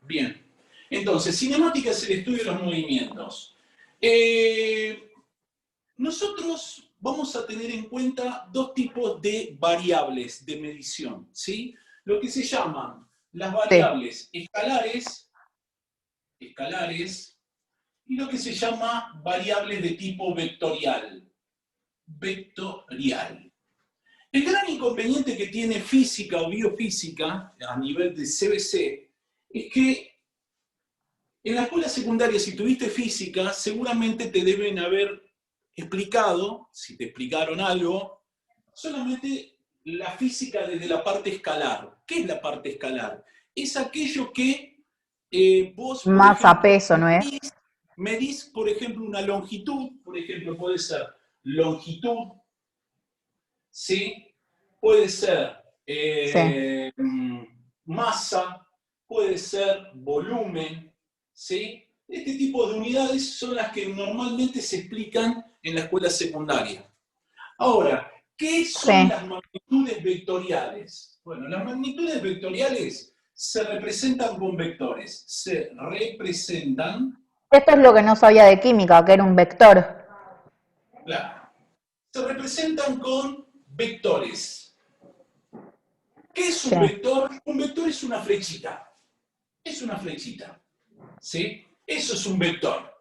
Bien. Entonces, cinemática es el estudio de los movimientos. Nosotros vamos a tener en cuenta dos tipos de variables de medición, ¿sí? Lo que se llaman las variables escalares, y lo que se llama variables de tipo vectorial. El gran inconveniente que tiene física o biofísica a nivel de CBC es que en la escuela secundaria, si tuviste física, seguramente te deben haber explicado, si te explicaron algo, solamente la física desde la parte escalar. ¿Qué es la parte escalar? Es aquello que vos, por Más a ejemplo, peso, ¿no es? medís, por ejemplo, una longitud, por ejemplo, puede ser longitud, ¿sí? Puede ser masa, puede ser volumen, ¿sí? Este tipo de unidades son las que normalmente se explican en la escuela secundaria. Ahora, ¿qué son las magnitudes vectoriales? Bueno, las magnitudes vectoriales se representan con vectores. Se representan... Esto es lo que no sabía de química, que era un vector. Claro. Se representan con vectores. ¿Qué es un vector? Un vector es una flechita. Es una flechita. ¿Sí? Eso es un vector.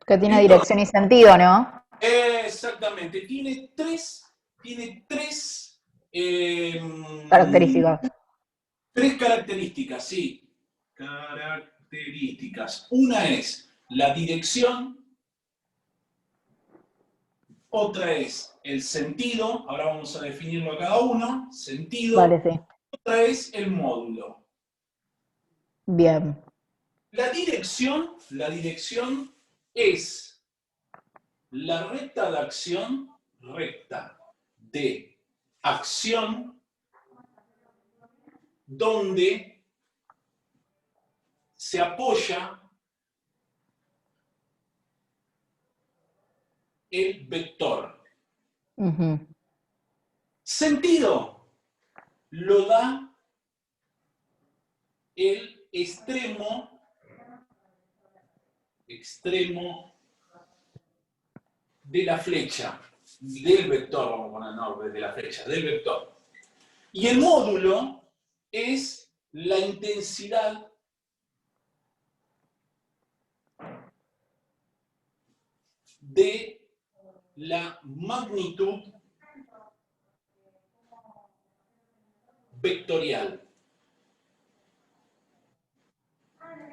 Que tiene dirección y sentido, ¿no? Exactamente. Tiene tres Características. tres características, sí. Características. Una es la dirección, otra es el sentido, ahora vamos a definirlo a cada uno, sentido, Vale, sí. otra es el módulo. Bien. La dirección es la recta de acción, donde se apoya el vector. Sentido lo da el extremo de la flecha, del vector, vamos a poner, no, de la flecha, del vector. Y el módulo es la intensidad de la magnitud vectorial.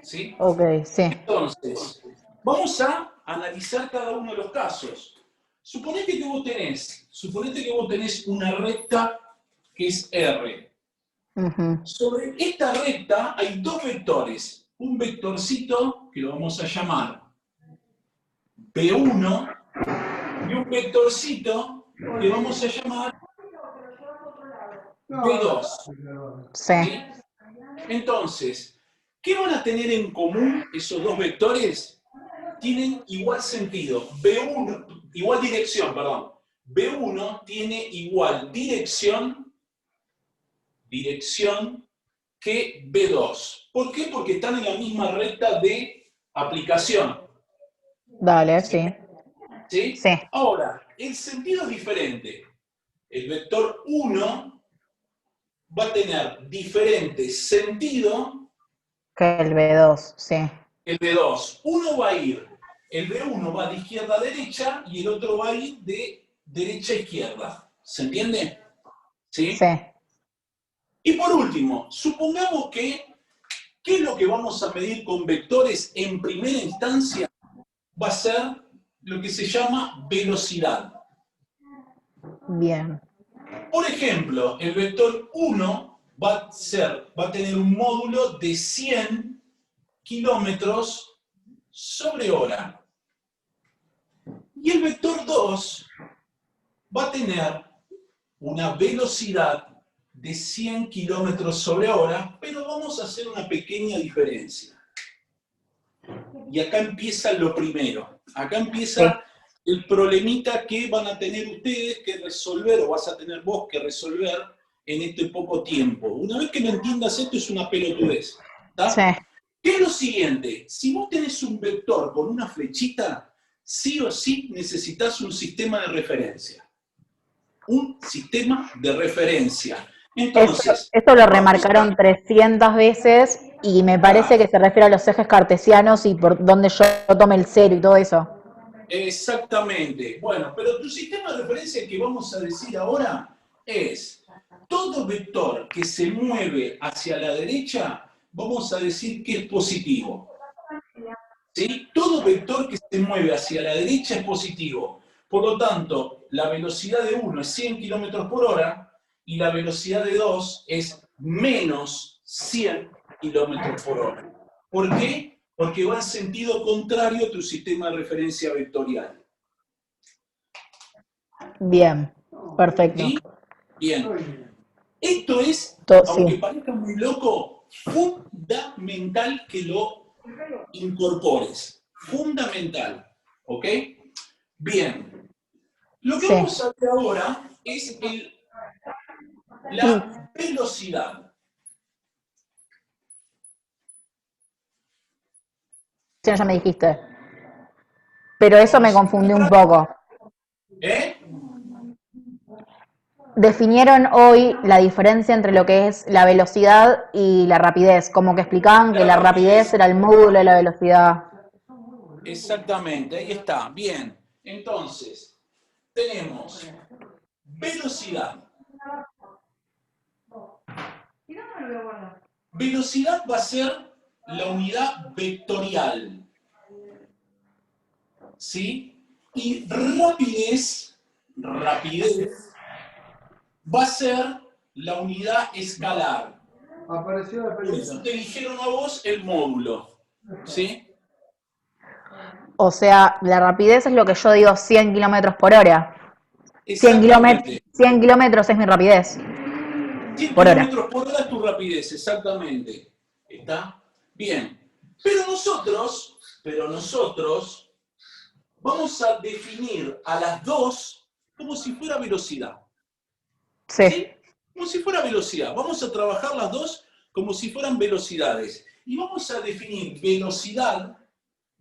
¿Sí? Ok, sí. Entonces, vamos a analizar cada uno de los casos. Suponete que vos tenés una recta que es R. Sobre esta recta hay dos vectores. Un vectorcito que lo vamos a llamar P1 y un vectorcito que vamos a llamar P2. Sí. Entonces, ¿qué van a tener en común esos dos vectores? Tienen igual sentido. Igual dirección, perdón. B1 tiene igual dirección que B2. ¿Por qué? Porque están en la misma recta de aplicación. Dale, sí. ¿Sí? Ahora, el sentido es diferente. El vector 1 va a tener diferente sentido que el B2, sí. El B2. El B1 va de izquierda a derecha y el otro va a ir de derecha a izquierda. ¿Se entiende? ¿Sí? Y por último, supongamos que, ¿qué es lo que vamos a medir con vectores en primera instancia? Va a ser lo que se llama velocidad. Bien. Por ejemplo, el vector 1 va a tener un módulo de 100 kilómetros sobre hora. Y el vector 2 va a tener una velocidad de 100 kilómetros sobre hora, pero vamos a hacer una pequeña diferencia. Y acá empieza lo primero. Acá empieza el problemita que van a tener ustedes que resolver, o vas a tener vos que resolver en este poco tiempo. Una vez que lo entiendas, esto es una pelotudez. ¿Está? Sí. ¿Qué es lo siguiente? Si vos tenés un vector con una flechita, sí o sí necesitas un sistema de referencia. Un sistema de referencia. Entonces, Eso lo vamos remarcaron a... 300 veces y me parece que se refiere a los ejes cartesianos y por donde yo tome el cero y todo eso. Exactamente. Bueno, pero tu sistema de referencia que vamos a decir ahora es todo vector que se mueve hacia la derecha, vamos a decir que es positivo. ¿Sí? Todo vector que se mueve hacia la derecha es positivo. Por lo tanto, la velocidad de 1 es 100 km por hora y la velocidad de 2 es menos 100 km por hora. ¿Por qué? Porque va en sentido contrario a tu sistema de referencia vectorial. Bien, perfecto. ¿Sí? Bien. Esto es, aunque Sí. parezca muy loco, fundamental que lo incorpores. Fundamental. ¿Ok? Bien. Lo que Sí. vamos a ver ahora es la velocidad. Sí, ya me dijiste. Pero eso me Vamos confundió un a... poco. ¿Eh? Definieron hoy la diferencia entre lo que es la velocidad y la rapidez, como que explicaban que La la rapidez rapidez. era el módulo de la velocidad. Exactamente, ahí está. Bien. Entonces, tenemos velocidad. Velocidad va a ser la unidad vectorial. ¿Sí? Y rapidez va a ser la unidad escalar. Apareció la Por eso pelita. te dijeron a vos el módulo. ¿Sí? O sea, la rapidez es lo que yo digo 100 kilómetros por hora. Exactamente. 100 kilómetros es mi rapidez 100 por hora. kilómetros por hora es tu rapidez, exactamente. ¿Está? Bien. Pero nosotros vamos a definir a las dos como si fuera velocidad. Sí. ¿Sí? Como si fuera velocidad. Vamos a trabajar las dos como si fueran velocidades. Y vamos a definir velocidad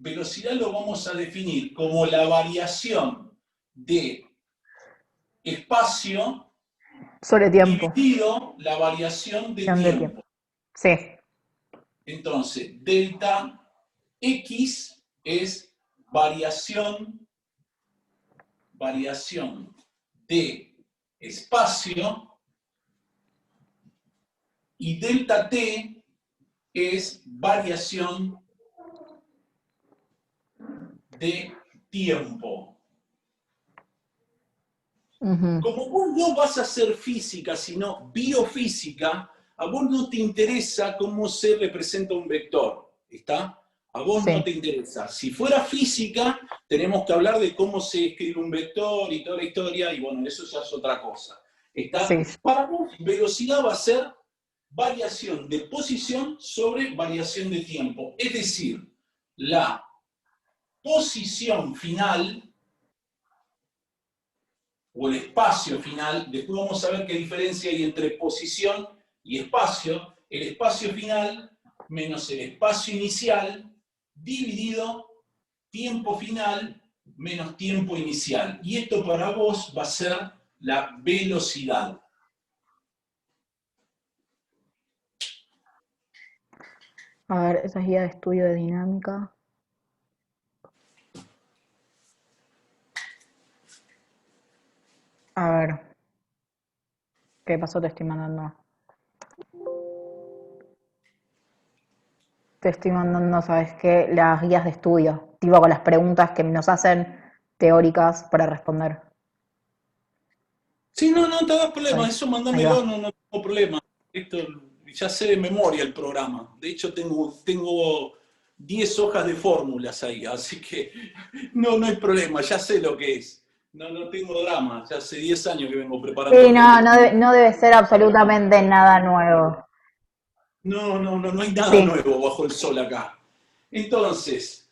lo vamos a definir como la variación de espacio Sobre tiempo. dividido la variación de De tiempo. tiempo. Sí. Entonces, delta X es variación de espacio y delta T es variación de tiempo. Como vos no vas a hacer física, sino biofísica, a vos no te interesa cómo se representa un vector, ¿está? A vos no Sí. te interesa. Si fuera física, tenemos que hablar de cómo se escribe un vector y toda la historia, y bueno, eso ya es otra cosa, ¿está? Sí. Para vos, velocidad va a ser variación de posición sobre variación de tiempo. Es decir, la posición final o el espacio final, después vamos a ver qué diferencia hay entre posición y espacio, el espacio final menos el espacio inicial dividido tiempo final menos tiempo inicial. Y esto para vos va a ser la velocidad. A ver, esa es guía de estudio de dinámica. A ver. ¿Qué pasó? Te estoy mandando. Te estoy mandando, ¿sabes qué? Las guías de estudio. Tipo con las preguntas que nos hacen teóricas para responder. Sí, no te da problema, Ahí, eso ahí mándamelo, va. no tengo problema. Esto, ya sé de memoria el programa. De hecho, tengo 10 hojas de fórmulas ahí, así que no hay problema, ya sé lo que es. No tengo drama, ya hace 10 años que vengo preparando Sí, gente. no debe ser absolutamente nada nuevo. No hay nada Sí, nuevo bajo el sol acá. Entonces,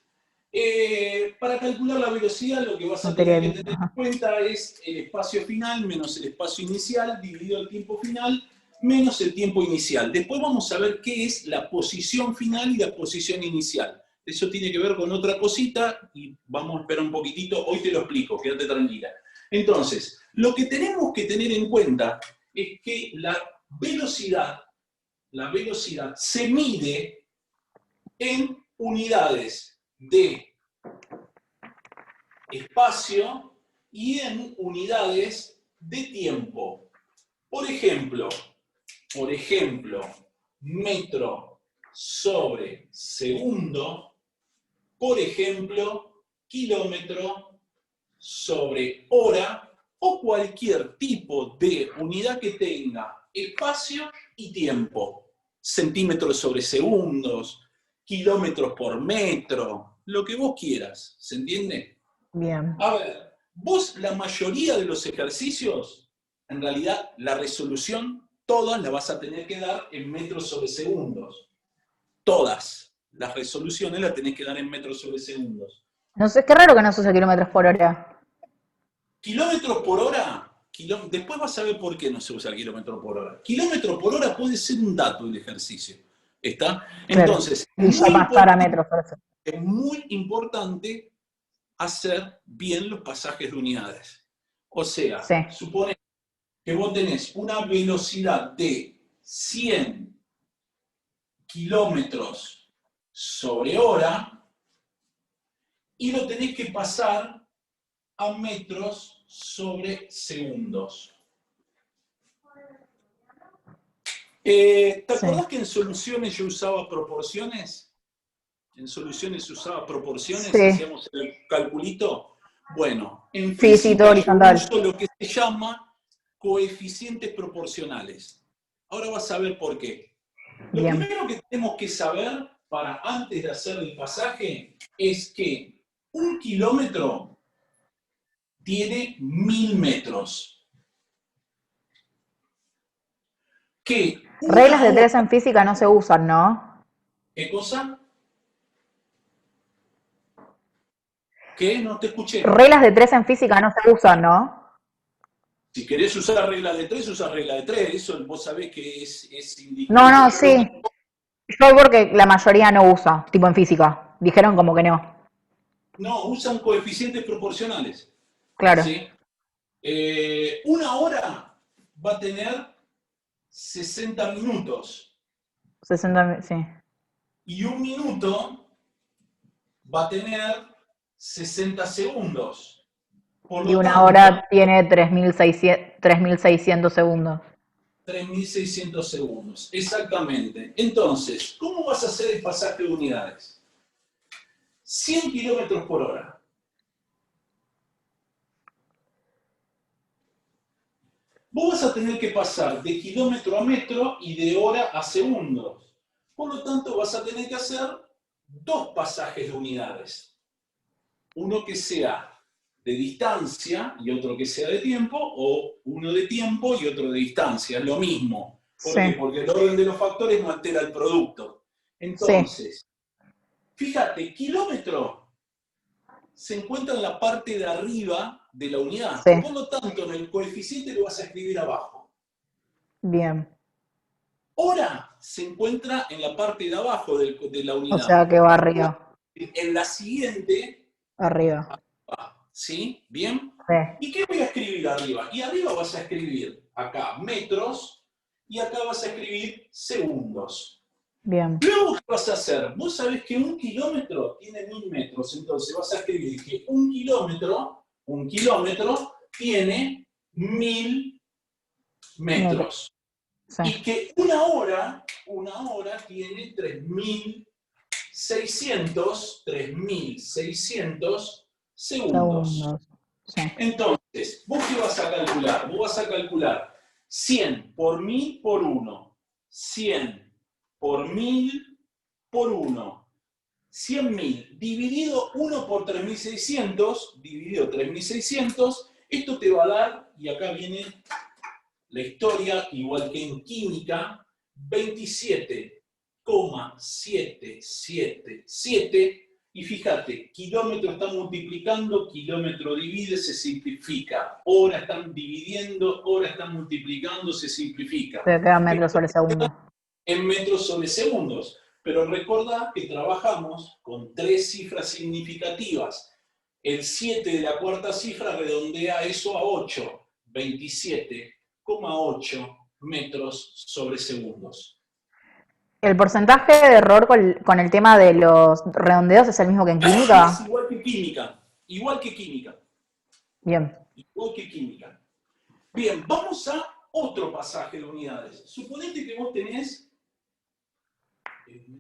para calcular la velocidad, lo que vas a materia tener de... que tener en cuenta es el espacio final menos el espacio inicial dividido el tiempo final menos el tiempo inicial. Después vamos a ver qué es la posición final y la posición inicial. Eso tiene que ver con otra cosita y vamos a esperar un poquitito. Hoy te lo explico, quédate tranquila. Entonces, lo que tenemos que tener en cuenta es que la velocidad se mide en unidades de espacio y en unidades de tiempo. Por ejemplo, metro sobre segundo, por ejemplo, kilómetro sobre hora o cualquier tipo de unidad que tenga espacio y tiempo. Centímetros sobre segundos, kilómetros por metro, lo que vos quieras, ¿se entiende? Bien. A ver, vos la mayoría de los ejercicios, en realidad la resolución, todas la vas a tener que dar en metros sobre segundos. Todas las resoluciones las tenés que dar en metros sobre segundos. No sé, qué raro que no se use kilómetros por hora. Kilómetros por hora, después vas a ver por qué no se usa el kilómetro por hora. Kilómetro por hora puede ser un dato del ejercicio. ¿Está? Claro. Entonces, Y ya pasar a metros por eso. es muy importante hacer bien los pasajes de unidades. O sea, Sí. supone que vos tenés una velocidad de 100 kilómetros sobre hora y lo tenés que pasar a metros sobre segundos. ¿Te acordás que en soluciones yo usaba proporciones? En soluciones usaba proporciones, Sí. hacíamos el calculito. Bueno, en Sí, física todo yo horizontal. uso lo que se llama coeficientes proporcionales. Ahora vas a ver por qué. Lo Bien. primero que tenemos que saber para antes de hacer el pasaje es que 1 kilómetro tiene 1000 metros. Que Reglas de una tres hora, en física no se usan, ¿no? ¿qué cosa? ¿Qué? No te escuché. Reglas de tres en física no se usan, ¿no? Si querés usar regla de 3, usa regla de 3. Eso vos sabés que es No, indistinto. no, sí. Yo porque la mayoría no usa, tipo en física. Dijeron como que no. No, usan coeficientes proporcionales. Claro. ¿Sí? Una hora va a tener 60 minutos 60, sí. y un minuto va a tener 60 segundos. Por Y lo una tanto, hora tiene 3600 segundos. 3600 segundos. Exactamente. Entonces, ¿cómo vas a hacer el pasaje de unidades? 100 kilómetros por hora. Vos vas a tener que pasar de kilómetro a metro y de hora a segundos. Por lo tanto, vas a tener que hacer 2 pasajes de unidades. Uno que sea de distancia y otro que sea de tiempo, o uno de tiempo y otro de distancia. Es lo mismo. ¿Por Sí. qué? Porque el orden de los factores no altera el producto. Entonces, fíjate, kilómetro se encuentra en la parte de arriba de la unidad. Sí. Por lo tanto, en el coeficiente lo vas a escribir abajo. Bien. Hora se encuentra en la parte de abajo de la O unidad. sea que va arriba. En la siguiente, Arriba. ¿sí? ¿Bien? Sí. ¿Y qué voy a escribir arriba? Y arriba vas a escribir acá metros y acá vas a escribir segundos. Bien. Luego, ¿qué vas a hacer? Vos sabés que 1 kilómetro tiene 1000 metros, entonces vas a escribir que 1 kilómetro tiene 1000 metros. Sí. Y que una hora tiene 3600 segundos. Sí. Entonces, ¿vos qué vas a calcular? Vos vas a calcular 100 por 1000 por 1. 100 por 1000 por 1. 100.000 dividido 1 por 3600, dividido 3600, esto te va a dar, y acá viene la historia, igual que en química, 27,777, Y fíjate, kilómetro está multiplicando, kilómetro divide, se simplifica. Hora están dividiendo, hora están multiplicando, se simplifica. Se queda metros sobre segundo. En metros sobre segundos. Pero recordá que trabajamos con 3 cifras significativas. El 7 de la cuarta cifra redondea eso a 8, 27,8 metros sobre segundos. ¿El porcentaje de error con el tema de los redondeos es el mismo que en química? Es igual que química. Igual que química. Bien. Igual que química. Bien, vamos a otro pasaje de unidades. Suponete que vos tenés... El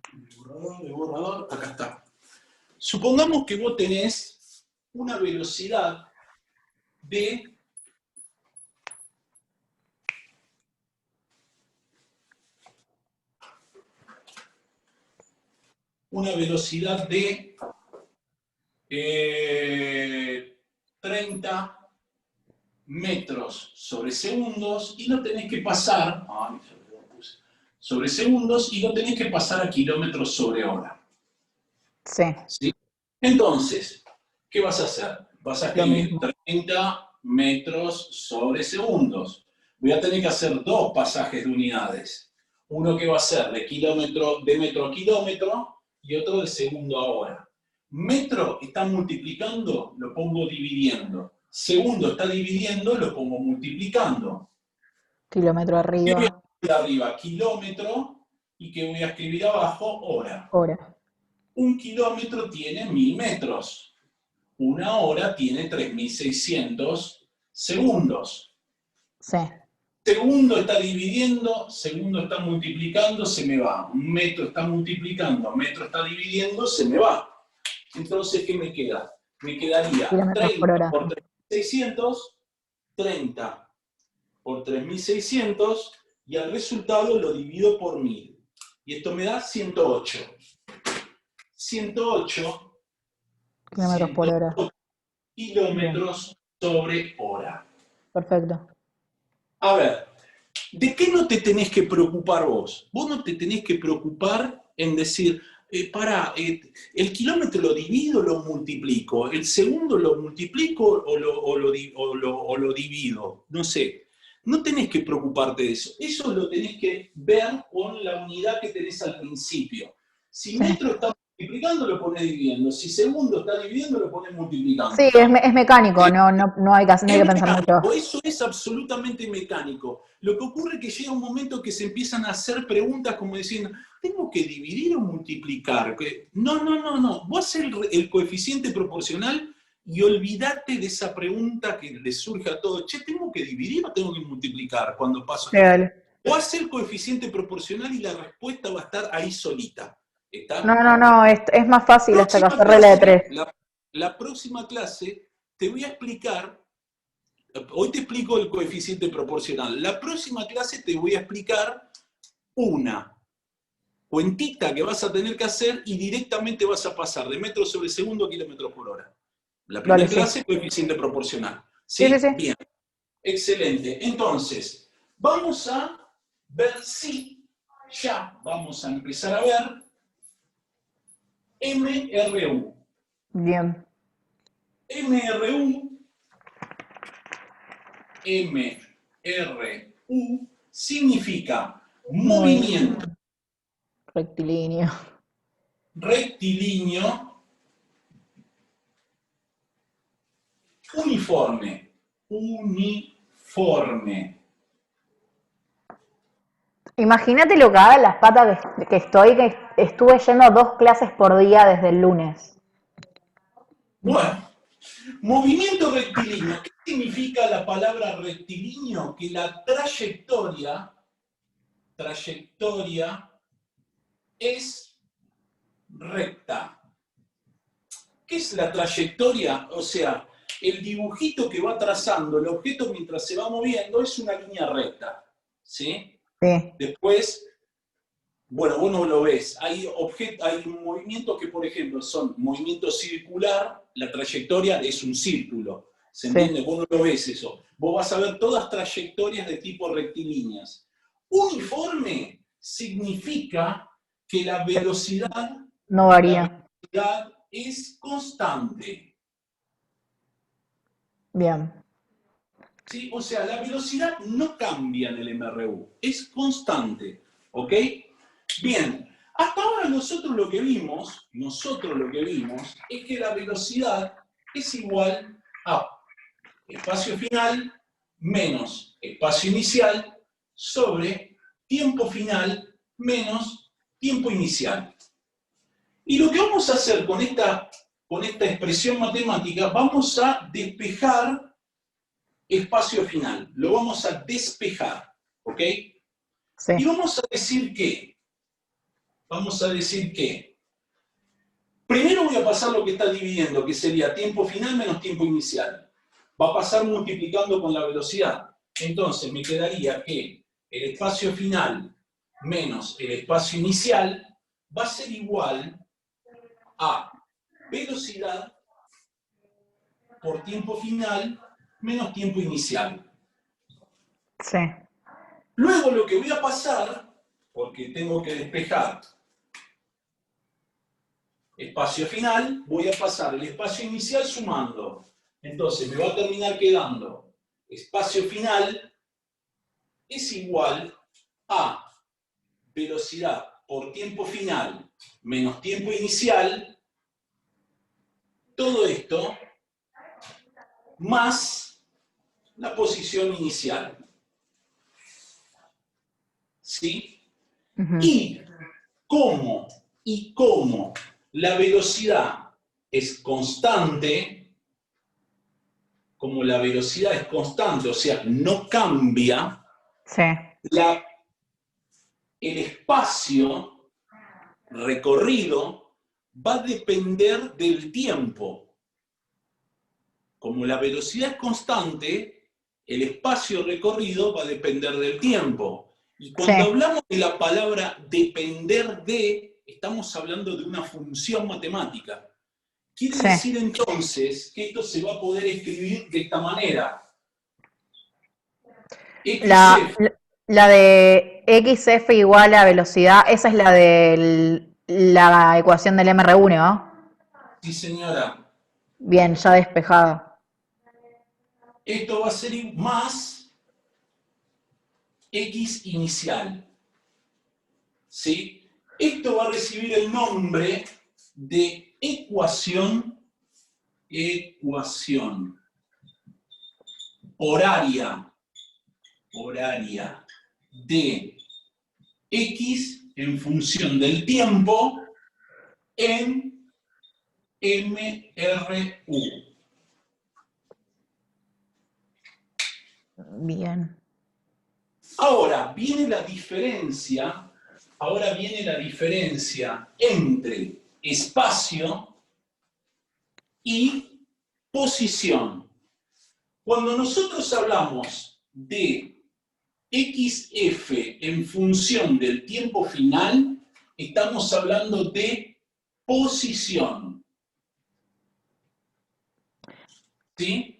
borrador, acá está. Supongamos que vos tenés una velocidad de... Una velocidad de 30 metros sobre segundos y lo tenés que pasar... sobre segundos y lo tenés que pasar a kilómetros sobre hora. Sí. ¿Sí? Entonces, ¿qué vas a hacer? Vas a escribir 30 metros sobre segundos. Voy a tener que hacer 2 pasajes de unidades. Uno que va a ser de metro a kilómetro y otro de segundo a hora. Metro está multiplicando, lo pongo dividiendo. Segundo está dividiendo, lo pongo multiplicando. Kilómetro arriba. Arriba kilómetro y que voy a escribir abajo hora. Hora. Un kilómetro tiene 1000 metros. Una hora tiene 3600 segundos. Sí. Segundo está dividiendo, segundo está multiplicando, se me va. Un metro está multiplicando, metro está dividiendo, se me va. Entonces, ¿qué me queda? Me quedaría 30 por 3600, 30 por 3600, y al resultado lo divido por 1000. Y esto me da 108. 108 kilómetros por hora. Kilómetros sobre hora. Perfecto. A ver, ¿de qué no te tenés que preocupar vos? Vos no te tenés que preocupar en decir, el kilómetro lo divido o lo multiplico, el segundo lo multiplico o lo divido, no sé. No tenés que preocuparte de eso. Eso lo tenés que ver con la unidad que tenés al principio. Si metro está multiplicando, lo pones dividiendo. Si segundo está dividiendo, lo pones multiplicando. Sí, es mecánico, no hay que pensar mucho. Eso es absolutamente mecánico. Lo que ocurre es que llega un momento que se empiezan a hacer preguntas como diciendo, ¿tengo que dividir o multiplicar? No. Vos haces el coeficiente proporcional y olvídate de esa pregunta que le surge a todos. Che, ¿tengo que dividir o tengo que multiplicar cuando paso? O haces el coeficiente proporcional y la respuesta va a estar ahí solita. ¿Está? No, es más fácil hasta que hacer regla de 3. La próxima clase te voy a explicar, hoy te explico el coeficiente proporcional, la próxima clase te voy a explicar una cuentita que vas a tener que hacer y directamente vas a pasar de metros sobre segundo a kilómetros por hora. La primera clase, coeficiente proporcional. ¿Sí? Bien, excelente. Entonces, vamos a ver si ya vamos a empezar a ver MRU. Bien. MRU significa movimiento rectilíneo uniforme. Imagínate lo que haga en las patas que estuve yendo 2 clases por día desde el lunes. Bueno, movimiento rectilíneo. ¿Qué significa la palabra rectilíneo? Que la trayectoria es recta. ¿Qué es la trayectoria? O sea, el dibujito que va trazando el objeto mientras se va moviendo es una línea recta. ¿Sí? Sí. Después, bueno, vos no lo ves. Hay movimientos que, por ejemplo, son movimiento circular, la trayectoria es un círculo. ¿Se entiende? Vos no lo ves eso. Vos vas a ver todas trayectorias de tipo rectilíneas. Uniforme significa que la velocidad no varía. La velocidad es constante. Bien. ¿Sí? O sea, la velocidad no cambia en el MRU, es constante. ¿Ok? Bien, hasta ahora nosotros lo que vimos es que la velocidad es igual a espacio final menos espacio inicial sobre tiempo final menos tiempo inicial. Y lo que vamos a hacer con esta expresión matemática, vamos a despejar espacio final, lo vamos a despejar, ¿ok? Sí. Y vamos a decir que, primero voy a pasar lo que está dividiendo, que sería tiempo final menos tiempo inicial. Va a pasar multiplicando con la velocidad. Entonces me quedaría que el espacio final menos el espacio inicial va a ser igual a velocidad por tiempo final menos tiempo inicial. Sí. Luego lo que voy a pasar, porque tengo que despejar espacio final, voy a pasar el espacio inicial sumando. Entonces me va a terminar quedando espacio final es igual a velocidad por tiempo final menos tiempo inicial, todo esto más la posición inicial. ¿Sí? Ujú. Y como la velocidad es constante, como la velocidad es constante, o sea, no cambia, Sí. el espacio recorrido va a depender del tiempo. Como la velocidad es constante, el espacio recorrido va a depender del tiempo. Y cuando Sí. hablamos de la palabra depender de, estamos hablando de una función matemática. Quiere Sí. decir entonces que esto se va a poder escribir de esta manera. La, XF, la de XF igual a velocidad, esa es la de la ecuación del MR1, ¿no? sí señora, Bien, ya despejado. esto va a ser más X inicial. ¿Sí? Esto va a recibir el nombre de ecuación horaria de X en función del tiempo en MRU. Bien. Ahora viene la diferencia entre espacio y posición. Cuando nosotros hablamos de XF en función del tiempo final, estamos hablando de posición. ¿Sí?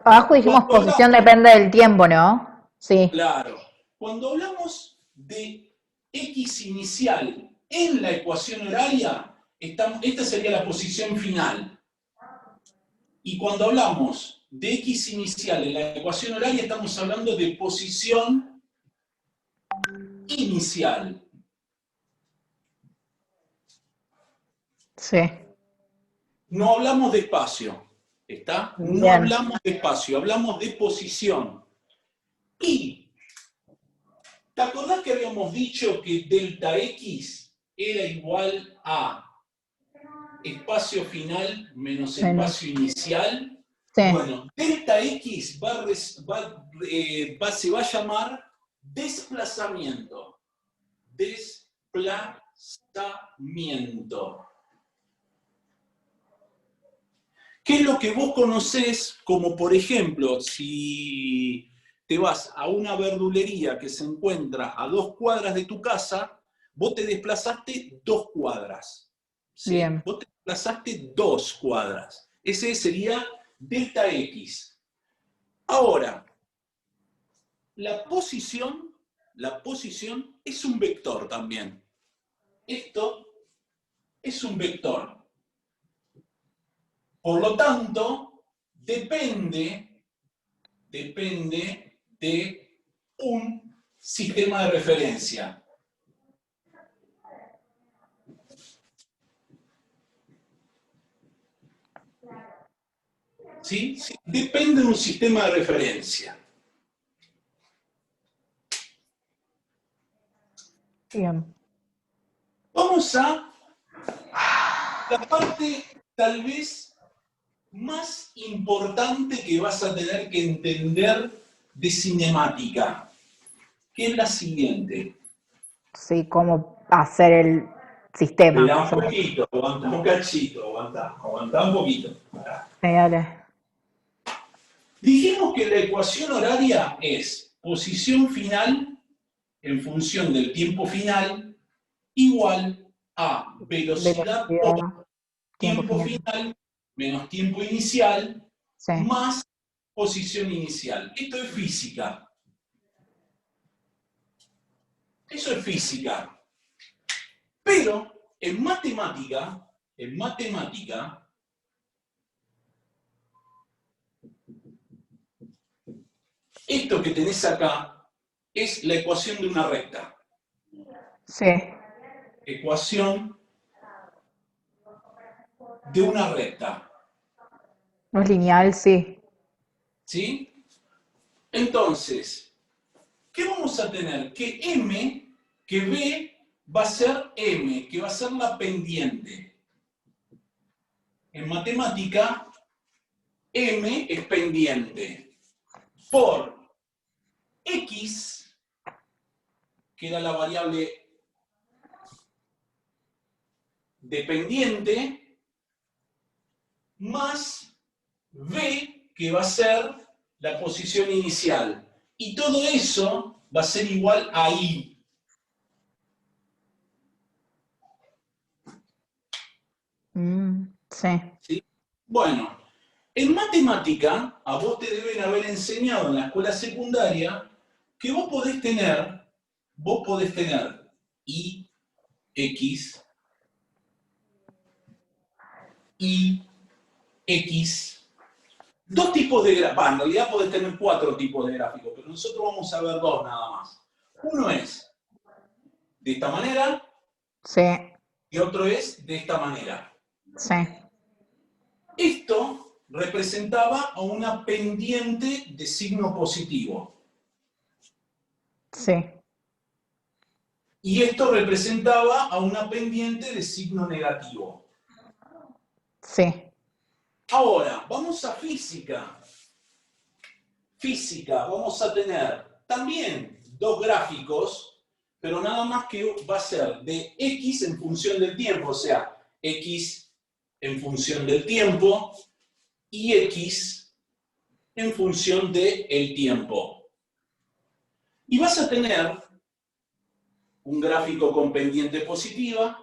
Abajo dijimos Cuando posición hablamos, depende del tiempo, ¿no? Sí. claro, cuando hablamos de X inicial en la ecuación horaria, esta sería la posición final. Y cuando hablamos de X inicial en la ecuación horaria, estamos hablando de posición inicial. Sí. No hablamos de espacio, ¿está? No Bien. hablamos de espacio, hablamos de posición. Y, ¿te acordás que habíamos dicho que delta X era igual a espacio final menos Menos. espacio inicial? Sí. Bueno, delta X se va a llamar desplazamiento. Desplazamiento. ¿Qué es lo que vos conocés como, por ejemplo, si te vas a una verdulería que se encuentra a 2 cuadras de tu casa, vos te desplazaste 2 cuadras? ¿Sí? Bien. Vos te desplazaste 2 cuadras. Ese sería delta X. Ahora, la posición es un vector también. Esto es un vector. Por lo tanto, depende de un sistema de referencia. ¿Sí? Sí, depende de un sistema de referencia. Bien. Vamos a la parte tal vez más importante que vas a tener que entender de cinemática, que es la siguiente. Sí, cómo hacer el sistema, Espera un más o menos. poquito, aguanta un cachito, aguanta un poquito. Sí, dale. Dijimos que la ecuación horaria es posición final en función del tiempo final igual a velocidad por Velocidad, tiempo tiempo final. final menos tiempo inicial Sí, más posición inicial. Esto es física. Eso es física. Pero en matemática, esto que tenés acá es la ecuación de una recta. sí. Ecuación de una recta. No es lineal, sí. ¿Sí? Entonces, ¿qué vamos a tener? Que M, que B va a ser M, que va a ser la pendiente. En matemática, M es pendiente por X, que era la variable dependiente, más B, que va a ser la posición inicial. Y todo eso va a ser igual a I. Sí. ¿Sí? Bueno, en matemática, a vos te deben haber enseñado en la escuela secundaria que vos podés tener I, X, Y, X, dos tipos de gráficos. En realidad podés tener 4 tipos de gráficos, pero nosotros vamos a ver 2 nada más. Uno es de esta manera Sí, y otro es de esta manera. sí, Esto representaba a una pendiente de signo positivo. sí, Y esto representaba a una pendiente de signo negativo. sí, Ahora, vamos a física. Física, vamos a tener también dos gráficos, pero nada más que va a ser de X en función del tiempo, o sea, X en función del tiempo y X en función del tiempo. Y vas a tener un gráfico con pendiente positiva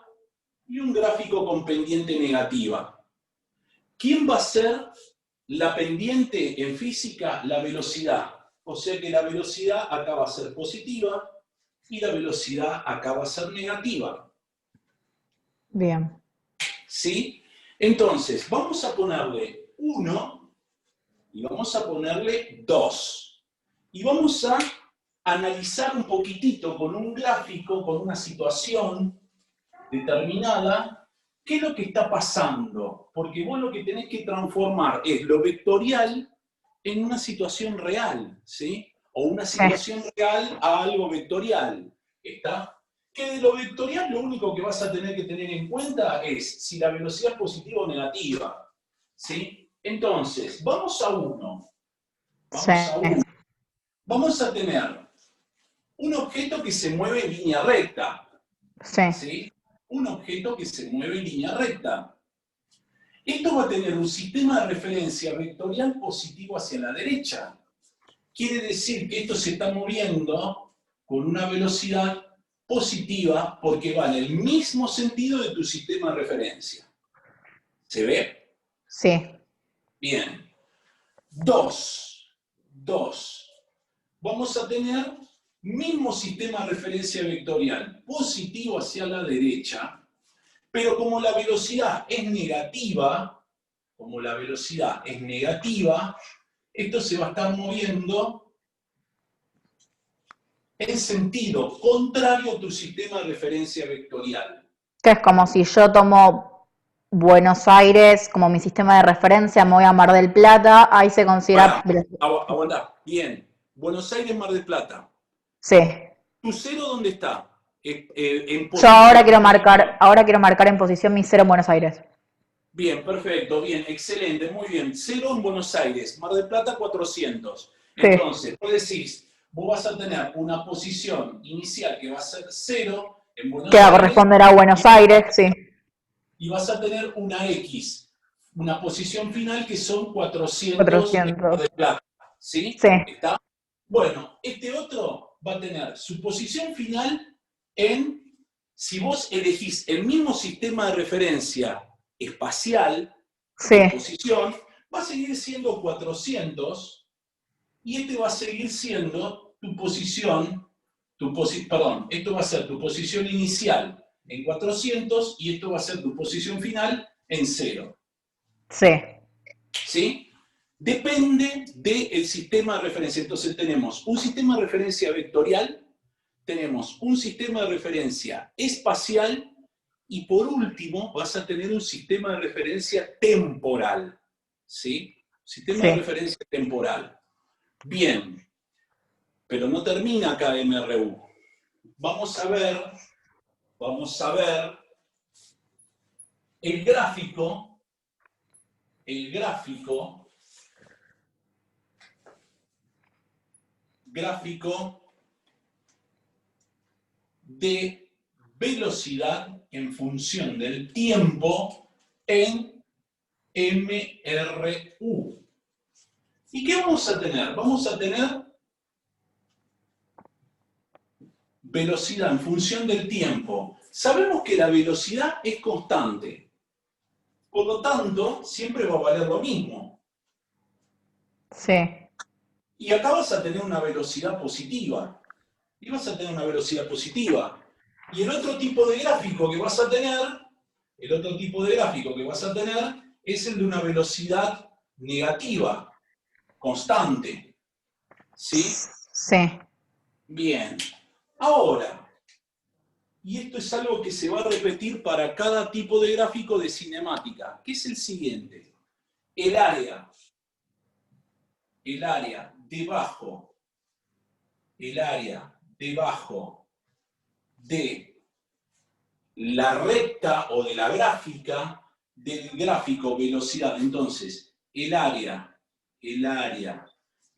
y un gráfico con pendiente negativa. ¿Quién va a ser la pendiente en física? La velocidad. O sea que la velocidad acá va a ser positiva y la velocidad acá va a ser negativa. bien. ¿Sí? Entonces, vamos a ponerle 1 y vamos a ponerle 2. Y vamos a analizar un poquitito con un gráfico, con una situación determinada, qué es lo que está pasando. Porque vos lo que tenés que transformar es lo vectorial en una situación real, ¿sí? O una Sí, situación real a algo vectorial. ¿Está? Que de lo vectorial lo único que vas a tener que tener en cuenta es si la velocidad es positiva o negativa. ¿Sí? Entonces, vamos a uno. sí, Vamos a uno. Vamos a tener un objeto que se mueve en línea recta. sí, ¿Sí? Un objeto que se mueve en línea recta. Esto va a tener un sistema de referencia vectorial positivo hacia la derecha. Quiere decir que esto se está moviendo con una velocidad positiva porque va en el mismo sentido de tu sistema de referencia. ¿Se ve? sí, Bien. 2. Vamos a tener mismo sistema de referencia vectorial, positivo hacia la derecha, pero como la velocidad es negativa, como la velocidad es negativa, esto se va a estar moviendo en sentido contrario a tu sistema de referencia vectorial. Que es como si yo tomo Buenos Aires como mi sistema de referencia, me voy a Mar del Plata, ahí se considera... Aguantá. Bien. Buenos Aires, Mar del Plata. Sí. ¿Tu cero dónde está? En Yo posición. ahora quiero marcar en posición mi cero en Buenos Aires. Bien, perfecto, bien, excelente, muy bien. Cero en Buenos Aires, Mar del Plata 400. Sí. Entonces, vos decís, vos vas a tener una posición inicial que va a ser cero en Buenos Que va a Aires. corresponder a Buenos Aires, sí. Y vas a tener una X, una posición final que son 400 en 400. Mar del Plata. ¿Sí? Sí. ¿Está? Bueno, este otro va a tener su posición final en, si vos elegís el mismo sistema de referencia espacial, Sí. de posición, va a seguir siendo 400 y este va a seguir siendo tu posición, esto va a ser tu posición inicial en 400 y esto va a ser tu posición final en 0. Sí. ¿Sí? Depende del sistema de referencia. Entonces tenemos un sistema de referencia vectorial, tenemos un sistema de referencia espacial y por último vas a tener un sistema de referencia temporal. ¿Sí? Sistema de referencia temporal. Bien, pero no termina acá MRU. Vamos a ver el gráfico de velocidad en función del tiempo en MRU. ¿Y qué vamos a tener? Vamos a tener velocidad en función del tiempo. Sabemos que la velocidad es constante. Por lo tanto, siempre va a valer lo mismo. Sí. Y acá vas a tener una velocidad positiva. Y el otro tipo de gráfico que vas a tener, es el de una velocidad negativa, constante. ¿Sí? Sí. Bien. Ahora, y esto es algo que se va a repetir para cada tipo de gráfico de cinemática, que es el siguiente. El área debajo de la recta o de la gráfica del gráfico velocidad. Entonces, el área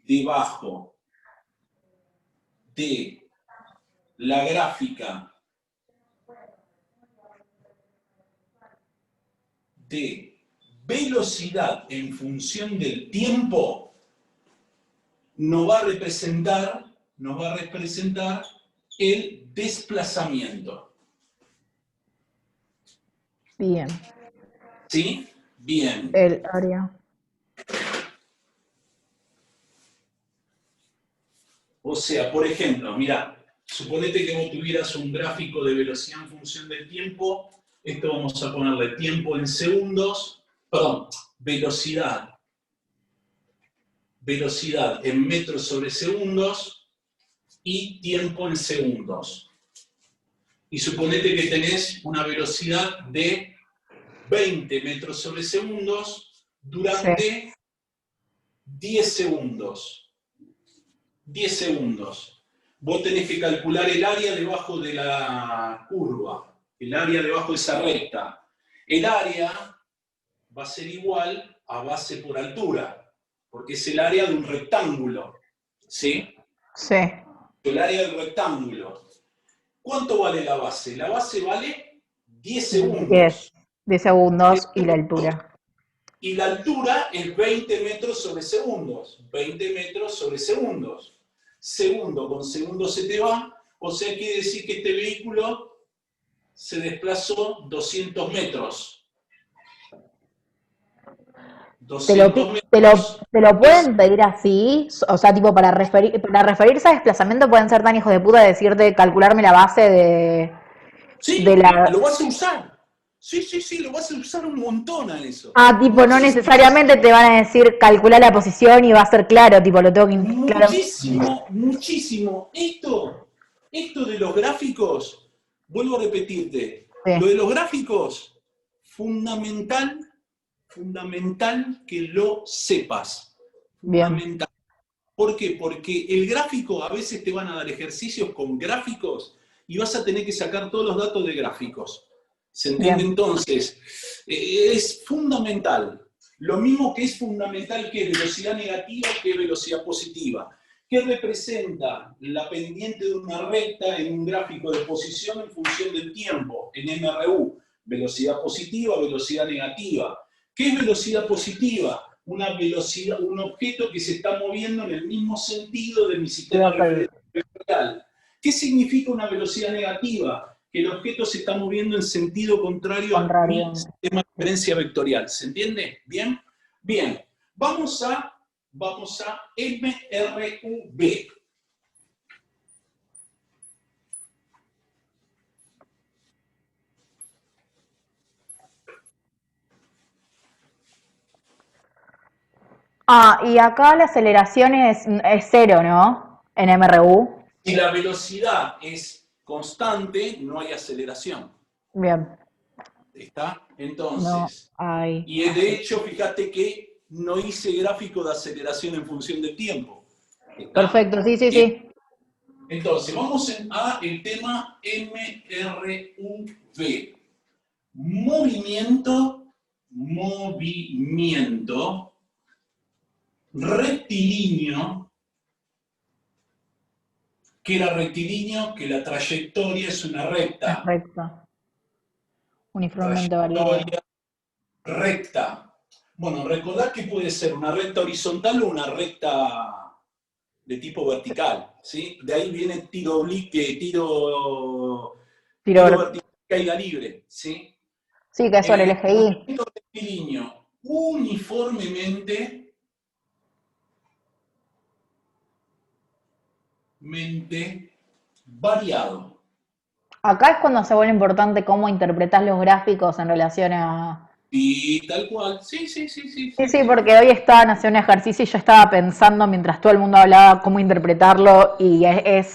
debajo de la gráfica de velocidad en función del tiempo nos va a representar el desplazamiento. Bien. ¿Sí? Bien. El área. O sea, por ejemplo, mira, suponete que vos tuvieras un gráfico de velocidad en función del tiempo. Esto vamos a ponerle tiempo en segundos, perdón, velocidad en metros sobre segundos y tiempo en segundos. Y suponete que tenés una velocidad de 20 metros sobre segundos durante 10 segundos. 10 segundos. Vos tenés que calcular el área debajo de la curva, el área debajo de esa recta. El área va a ser igual a base por altura, porque es el área de un rectángulo. ¿Sí? Sí. El área del rectángulo. ¿Cuánto vale la base? La base vale 10 segundos. 10 segundos y la altura. Y la altura es 20 metros sobre segundos. 20 metros sobre segundos. Segundo con segundo se te va, o sea, quiere decir que este vehículo se desplazó 200 metros. 200 metros. ¿Te lo pueden pedir así? O sea, tipo, para referirse a desplazamiento pueden ser tan hijos de puta de decirte calcularme la base Sí, de la... lo vas a usar. Sí, lo vas a usar un montón a eso. Ah, tipo, no Entonces, necesariamente te van a decir calcular la posición y va a ser claro, tipo, lo tengo que... Claro. muchísimo. Esto de los gráficos, vuelvo a repetirte, lo Sí, de los gráficos, fundamental que lo sepas. bien, Fundamental. ¿Por qué? Porque el gráfico, a veces te van a dar ejercicios con gráficos y vas a tener que sacar todos los datos de gráficos. ¿Se entiende? bien, Entonces, es fundamental. Lo mismo que es fundamental que velocidad negativa que velocidad positiva. ¿Qué representa la pendiente de una recta en un gráfico de posición en función del tiempo, en MRU? Velocidad positiva, velocidad negativa. ¿Qué es velocidad positiva? Una velocidad, un objeto que se está moviendo en el mismo sentido de mi sistema referencial. ¿Qué significa una velocidad negativa? Que el objeto se está moviendo en sentido contrario a mi contrario. sistema de referencia vectorial. ¿Se entiende? ¿Bien? Bien. Vamos a MRUV. Ah, y acá la aceleración es cero, ¿no? En MRU. Si la velocidad es constante, no hay aceleración. Bien, ¿Está? no Entonces, hay y de hecho, fíjate que no hice gráfico de aceleración en función del tiempo. ¿Está? Perfecto, sí, sí, Bien. sí. Entonces, vamos a el tema MRUV. Movimiento rectilíneo, que era rectilíneo, que la trayectoria es una Es recta. recta, uniformemente variada. Trayectoria recta. Bueno, recordad que puede ser una recta horizontal o una recta de tipo vertical, ¿sí? De ahí viene tiro Tiro, vertical, caída libre, ¿sí? sí, que es sobre el eje Y. Movimiento rectilíneo uniformemente variado. Acá es cuando se vuelve importante cómo interpretas los gráficos en relación a... Y tal cual. Sí. Sí, sí, porque hoy estaban haciendo un ejercicio y yo estaba pensando mientras todo el mundo hablaba cómo interpretarlo y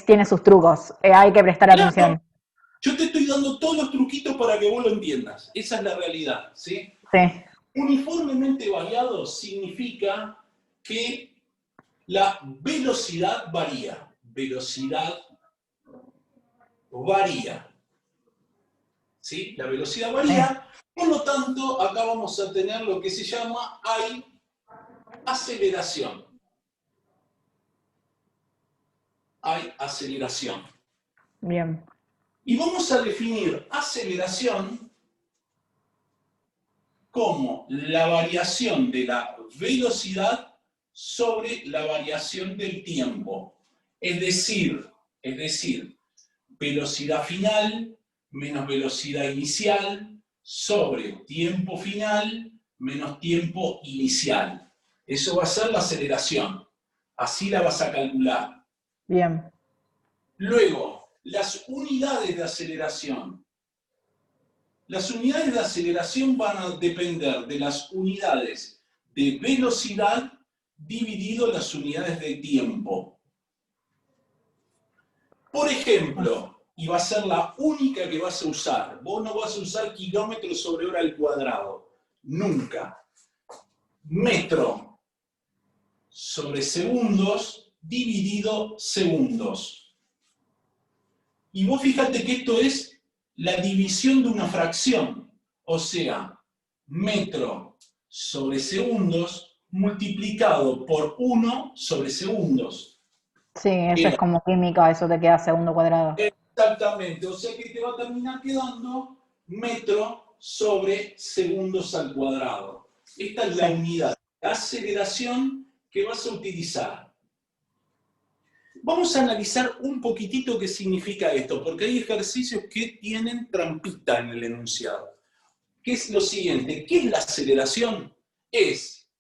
tiene sus trucos. Hay que prestar Claro, atención. yo te estoy dando todos los truquitos para que vos lo entiendas. Esa es la realidad, ¿sí? Sí, Uniformemente variado significa que la velocidad varía. Velocidad varía. ¿Sí? La velocidad sí. varía. Por lo tanto, acá vamos a tener lo que se llama hay aceleración. Hay aceleración. Bien. Y vamos a definir aceleración como la variación de la velocidad sobre la variación del tiempo. Es decir, velocidad final menos velocidad inicial sobre tiempo final menos tiempo inicial. Eso va a ser la aceleración. Así la vas a calcular. Bien. Luego, las unidades de aceleración. Las unidades de aceleración van a depender de las unidades de velocidad dividido las unidades de tiempo. Por ejemplo, y va a ser la única que vas a usar, vos no vas a usar kilómetros sobre hora al cuadrado, nunca. Metro sobre segundos dividido segundos. Y vos fíjate que esto es la división de una fracción, o sea, metro sobre segundos multiplicado por 1 sobre segundos. Sí, eso es como química, eso te queda segundo cuadrado. Exactamente, o sea que te va a terminar quedando metro sobre segundos al cuadrado. Esta es la Sí. unidad de aceleración que vas a utilizar. Vamos a analizar un poquitito qué significa esto, porque hay ejercicios que tienen trampita en el enunciado. ¿Qué es lo siguiente? ¿Qué es la aceleración? Es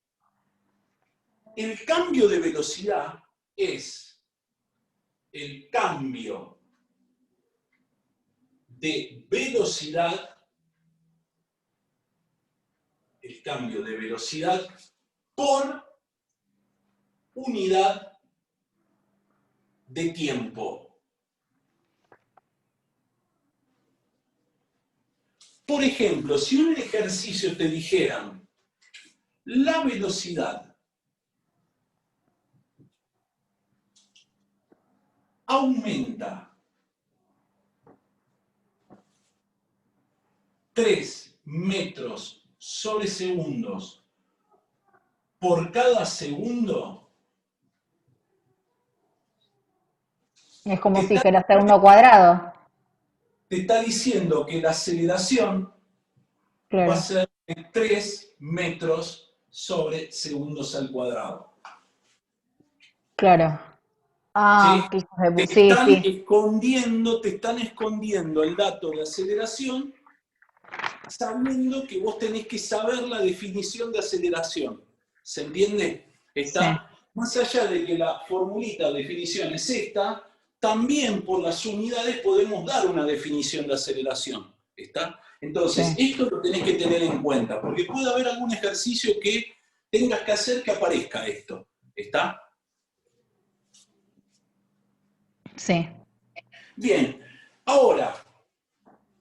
el cambio de velocidad, es el cambio de velocidad el cambio de velocidad por unidad de tiempo. Por ejemplo, si en un ejercicio te dijeran la velocidad aumenta 3 metros sobre segundos por cada segundo, Es como si fuera segundo cuadrado. te está diciendo que la aceleración va a Claro, ser de 3 metros sobre segundos al cuadrado. claro. ¿Sí? Ah, qué hijos de Te sí, están sí, escondiendo el dato de aceleración sabiendo que vos tenés que saber la definición de aceleración. ¿Se entiende? sí, Está más allá de que la formulita de definición es esta, también por las unidades podemos dar una definición de aceleración. ¿Está? Entonces, sí, esto lo tenés que tener en cuenta, porque puede haber algún ejercicio que tengas que hacer que aparezca esto. ¿Está? sí. Bien. Ahora,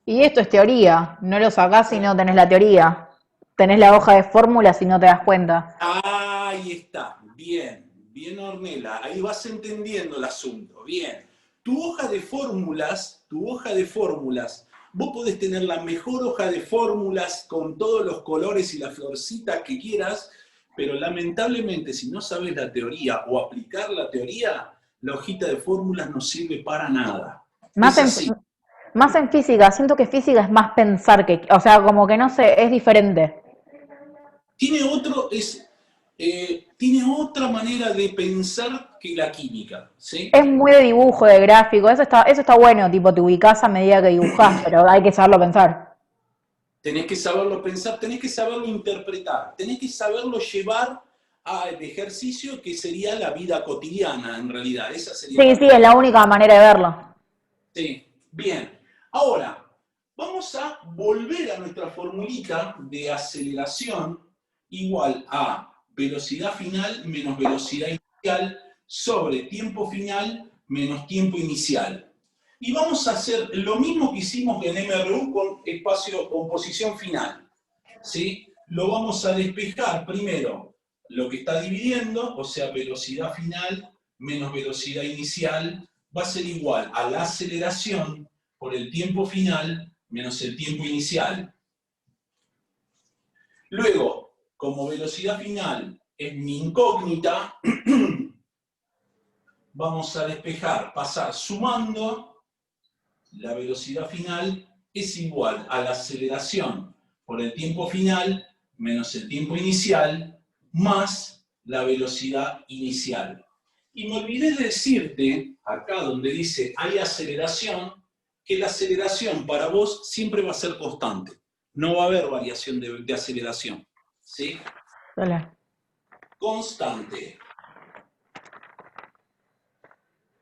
Y esto es teoría, no lo sacás si no tenés la teoría. Tenés la hoja de fórmulas y no te das cuenta. ahí está, bien, bien Ornella, ahí vas entendiendo el asunto, bien. Tu hoja de fórmulas, vos podés tener la mejor hoja de fórmulas con todos los colores y las florcitas que quieras, pero lamentablemente si no sabes la teoría o aplicar la teoría, la hojita de fórmulas no sirve para nada. Más Es en, así. más en física, siento que física es más pensar que, o sea, como que no sé, es diferente. Tiene tiene otra manera de pensar que la química, ¿sí? Es muy de dibujo, de gráfico, eso está bueno, tipo te ubicás a medida que dibujás, pero hay que saberlo pensar. Tenés que saberlo pensar, tenés que saberlo interpretar, tenés que saberlo llevar al ejercicio que sería la vida cotidiana, en realidad. Esa sería Sí, la sí, es teoría. la única manera de verlo. Sí, bien. Ahora, vamos a volver a nuestra formulita de aceleración igual a velocidad final menos velocidad inicial sobre tiempo final menos tiempo inicial. Y vamos a hacer lo mismo que hicimos en MRU con espacio composición final. ¿Sí? Lo vamos a despejar primero lo que está dividiendo, o sea, velocidad final menos velocidad inicial, va a ser igual a la aceleración por el tiempo final menos el tiempo inicial. Luego, como velocidad final es mi incógnita, vamos a despejar, pasar sumando, la velocidad final es igual a la aceleración por el tiempo final menos el tiempo inicial más la velocidad inicial. Y me olvidé de decirte, acá donde dice hay aceleración, que la aceleración para vos siempre va a ser constante. No va a haber variación de aceleración. ¿Sí? Dale. Constante.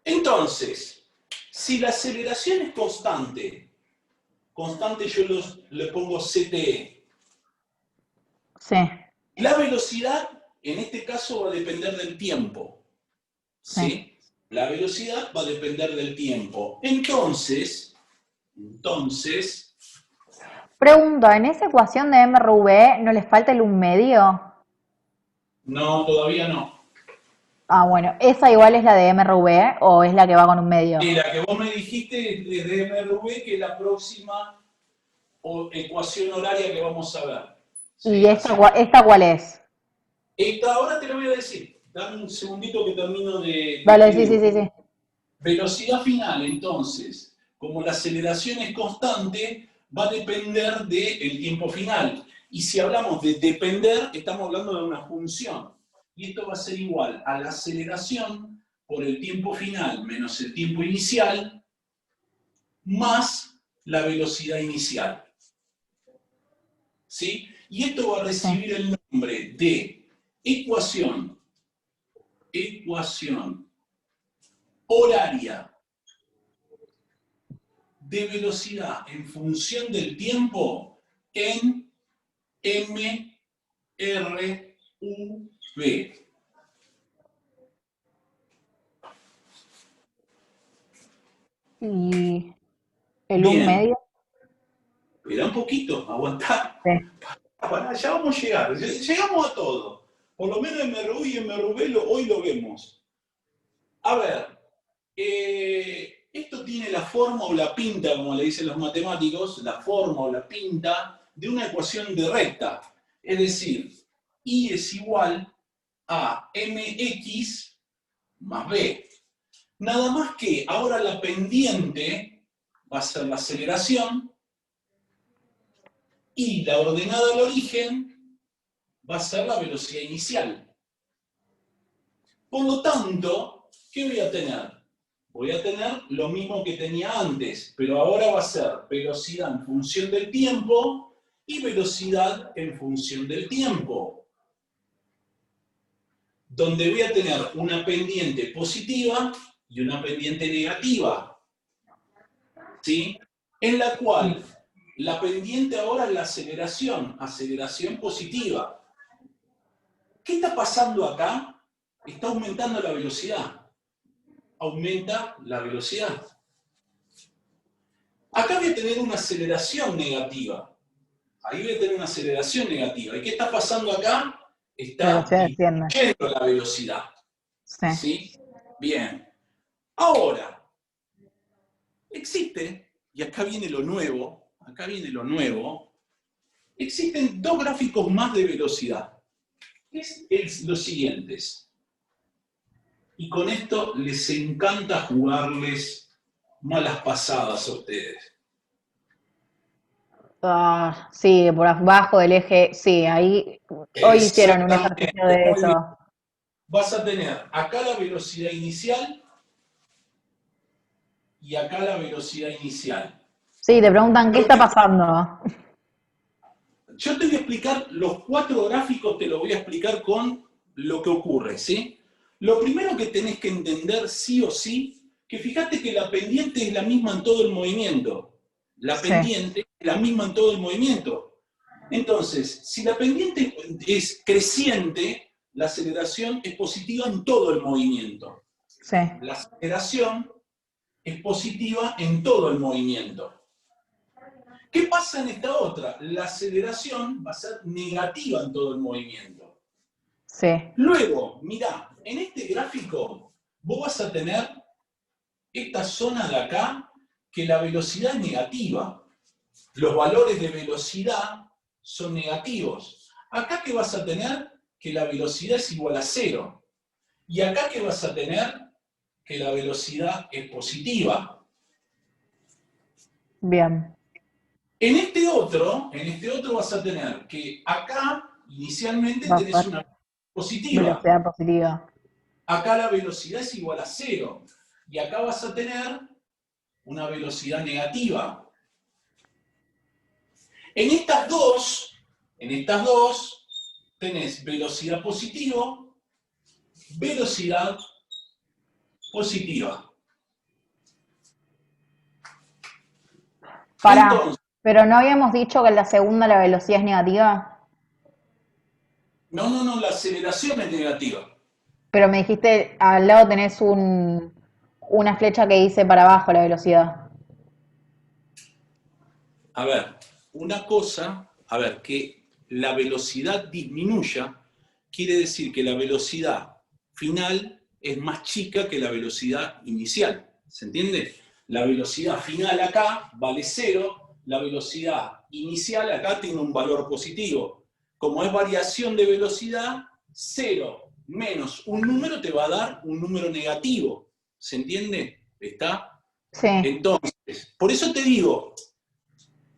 Entonces, si la aceleración es constante yo le pongo CTE. Sí, La velocidad, en este caso, va a depender del tiempo. sí. ¿Sí? La velocidad va a depender del tiempo. Entonces, Pregunta, ¿en esa ecuación de MRV no les falta el un medio? no, todavía no. Ah, bueno, ¿esa igual es la de MRV o es la que va con un medio? Y la que vos me dijiste desde MRV, que es la próxima ecuación horaria que vamos a ver. ¿Y ¿Sí? Así que esta cuál es? ahora te lo voy a decir. Dame un segundito que termino de Vale, sí, sí, escribir. sí, sí. Velocidad final, entonces, como la aceleración es constante, va a depender del tiempo final. Y si hablamos de depender, estamos hablando de una función. Y esto va a ser igual a la aceleración por el tiempo final menos el tiempo inicial más la velocidad inicial. ¿Sí? Y esto va a Sí. recibir el nombre de ecuación horaria de velocidad en función del tiempo en m RV. ¿Y el 1 Bien, medio? espera un poquito, aguantá. Sí. Pará, ya vamos a llegar. Llegamos a todo. Por lo menos MRU y MRV hoy lo vemos. A ver, esto tiene la forma o la pinta, como le dicen los matemáticos, la forma o la pinta de una ecuación de recta. Es decir, I es igual a mx más b. Nada más que ahora la pendiente va a ser la aceleración y la ordenada al origen va a ser la velocidad inicial. Por lo tanto, ¿qué voy a tener? Voy a tener lo mismo que tenía antes, pero ahora va a ser velocidad en función del tiempo y velocidad en función del tiempo. Donde voy a tener una pendiente positiva y una pendiente negativa, ¿sí? En la cual la pendiente ahora es la aceleración positiva. ¿Qué está pasando acá? Está aumentando la velocidad. Aumenta la velocidad. Acá voy a tener una aceleración negativa. Ahí voy a tener una aceleración negativa. ¿Y qué está pasando acá? La Está velocidad desciende. disminuyendo la velocidad. Sí. ¿Sí? Bien. Ahora, existe, y acá viene lo nuevo, existen dos gráficos más de velocidad. Es los siguientes. Y con esto les encanta jugarles malas pasadas a ustedes. Sí, por abajo del eje, sí, ahí hoy hicieron un Exactamente, ejercicio de muy bien. eso. Vas a tener acá la velocidad inicial y acá la velocidad inicial. Sí, te preguntan qué está pasando. Yo te voy a explicar los 4 gráficos, te lo voy a explicar con lo que ocurre, ¿sí? Lo primero que tenés que entender sí o sí, que fíjate que la pendiente es la misma en todo el movimiento. La Sí, pendiente es la misma en todo el movimiento. Entonces, si la pendiente es creciente, la aceleración es positiva en todo el movimiento. sí, La aceleración es positiva en todo el movimiento. ¿Qué pasa en esta otra? La aceleración va a ser negativa en todo el movimiento. sí, Luego, mirá, en este gráfico vos vas a tener esta zona de acá que la velocidad es negativa. Los valores de velocidad son negativos. Acá que vas a tener que la velocidad es igual a 0. Y acá que vas a tener que la velocidad es positiva. bien. En este otro vas a tener que acá inicialmente Va a tenés ser una positiva. velocidad positiva. Acá la velocidad es igual a 0. Y acá vas a tener una velocidad negativa. En estas dos tenés velocidad positiva, velocidad positiva. Pará, Entonces, pero no habíamos dicho que en la segunda la velocidad es negativa, no, la aceleración es negativa. pero me dijiste al lado tenés una flecha que dice para abajo la velocidad. A ver, una cosa, que la velocidad disminuya, quiere decir que la velocidad final es más chica que la velocidad inicial. ¿Se entiende? La velocidad final acá vale 0, la velocidad inicial acá tiene un valor positivo. Como es variación de velocidad, 0 menos un número te va a dar un número negativo. ¿Se entiende? ¿Está? Sí, Entonces, por eso te digo,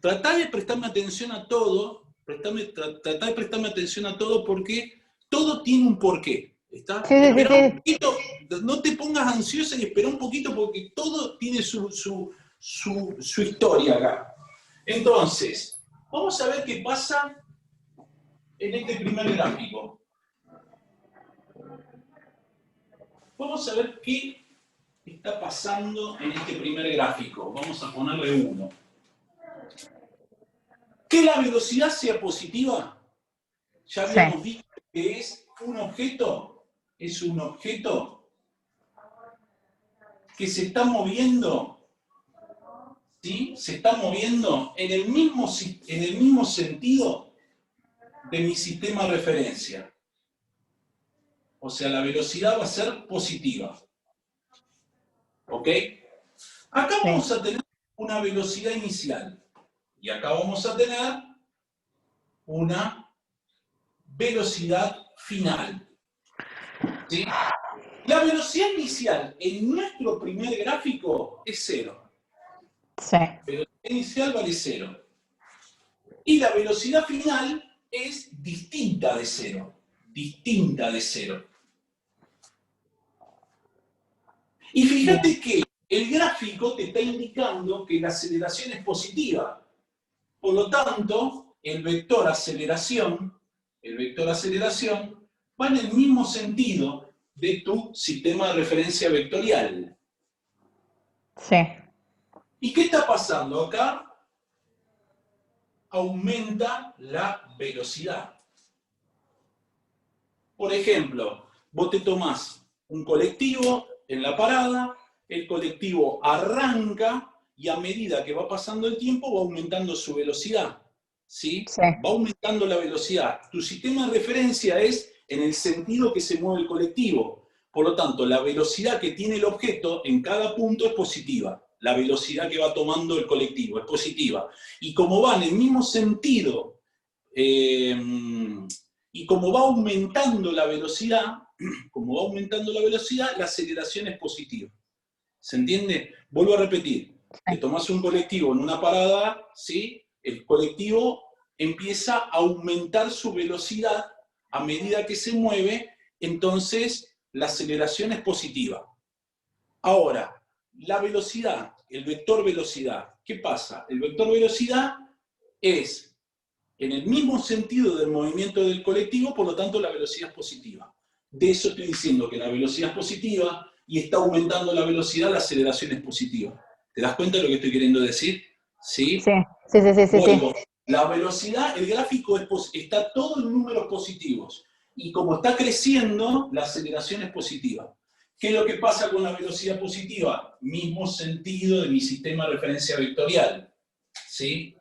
tratá de prestarme atención a todo, tratá de prestarme atención a todo porque todo tiene un porqué. ¿Está? sí, sí, sí, Espera un sí. poquito, no te pongas ansiosa y espera un poquito porque todo tiene su historia acá. Entonces, vamos a ver qué pasa en este primer gráfico. Vamos a ver qué está pasando en este primer gráfico. Vamos a ponerle 1. Que la velocidad sea positiva Ya Sí, habíamos visto que es un objeto que se está moviendo, ¿sí? Se está moviendo en el mismo sentido de mi sistema de referencia. O sea, la velocidad va a ser positiva. ¿Ok? Acá sí, vamos a tener una velocidad inicial. Y acá vamos a tener una velocidad final. ¿Sí? La velocidad inicial en nuestro primer gráfico es 0. sí, La velocidad inicial vale 0. Y la velocidad final es distinta de 0. Distinta de 0. Y bien, fíjate que el gráfico te está indicando que la aceleración es positiva. Por lo tanto, el vector aceleración va en el mismo sentido de tu sistema de referencia vectorial. sí, ¿Y qué está pasando acá? Aumenta la velocidad. Por ejemplo, vos te tomás un colectivo en la parada, el colectivo arranca y a medida que va pasando el tiempo va aumentando su velocidad. ¿Sí? sí, Va aumentando la velocidad. Tu sistema de referencia es en el sentido que se mueve el colectivo. Por lo tanto, la velocidad que tiene el objeto en cada punto es positiva. La velocidad que va tomando el colectivo es positiva. Y como va en el mismo sentido, y como va aumentando la velocidad, la aceleración es positiva. ¿Se entiende? Vuelvo a repetir. Te sí, tomas un colectivo en una parada, ¿sí? El colectivo empieza a aumentar su velocidad a medida que se mueve, entonces la aceleración es positiva. Ahora, la velocidad, el vector velocidad, ¿qué pasa? El vector velocidad es en el mismo sentido del movimiento del colectivo, por lo tanto la velocidad es positiva. De eso estoy diciendo que la velocidad es positiva y está aumentando la velocidad, la aceleración es positiva. ¿Te das cuenta de lo que estoy queriendo decir? sí, ¿Sí? sí, sí, sí, sí, sí, Vuelvo. La velocidad, el gráfico está todo en números positivos. Y como está creciendo, la aceleración es positiva. ¿Qué es lo que pasa con la velocidad positiva? Mismo sentido de mi sistema de referencia vectorial. ¿Sí?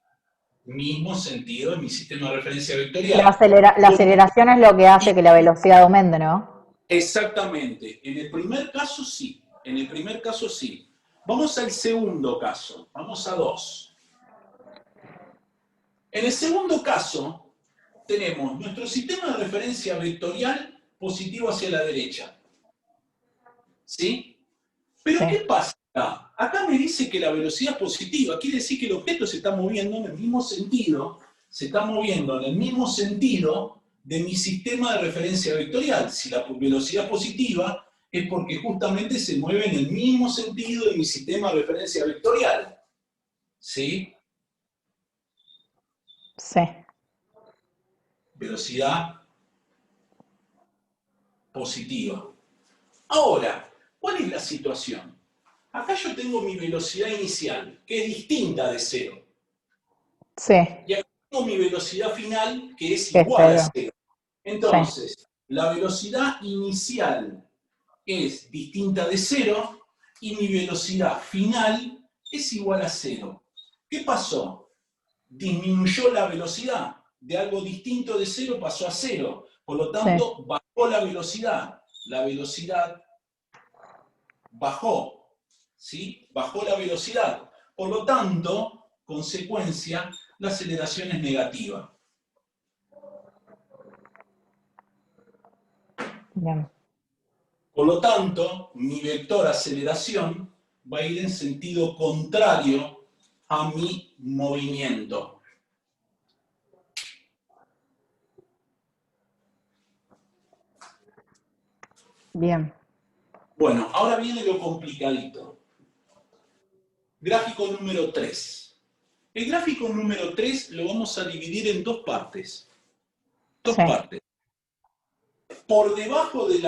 Mismo sentido de mi sistema de referencia vectorial. La aceleración es lo que hace que la velocidad aumente, ¿no? Exactamente. En el primer caso sí. En el primer caso sí. Vamos al segundo caso. Vamos a 2. En el segundo caso, tenemos nuestro sistema de referencia vectorial positivo hacia la derecha. ¿Sí? Pero Sí, ¿qué pasa acá? Acá me dice que la velocidad es positiva. Quiere decir que el objeto se está moviendo en el mismo sentido, se está moviendo en el mismo sentido de mi sistema de referencia vectorial. Si la velocidad es positiva, es porque justamente se mueve en el mismo sentido de mi sistema de referencia vectorial. ¿Sí? sí, Velocidad positiva. Ahora, ¿cuál es la situación? Acá yo tengo mi velocidad inicial, que es distinta de 0. sí, Y acá tengo mi velocidad final, que es que es igual a cero. 0. Sí, Entonces, la velocidad inicial es distinta de 0 y mi velocidad final es igual a 0. ¿Qué pasó? Disminuyó la velocidad. De algo distinto de 0 pasó a 0. Por lo sí, tanto, bajó la velocidad. La velocidad bajó. ¿Sí? Bajó la velocidad. Por lo tanto, consecuencia, la aceleración es negativa. bien, Por lo tanto, mi vector aceleración va a ir en sentido contrario a mi movimiento. bien, Bueno, ahora viene lo complicadito. Gráfico número 3. El gráfico número 3 lo vamos a dividir en dos partes. Dos sí, partes. Por debajo del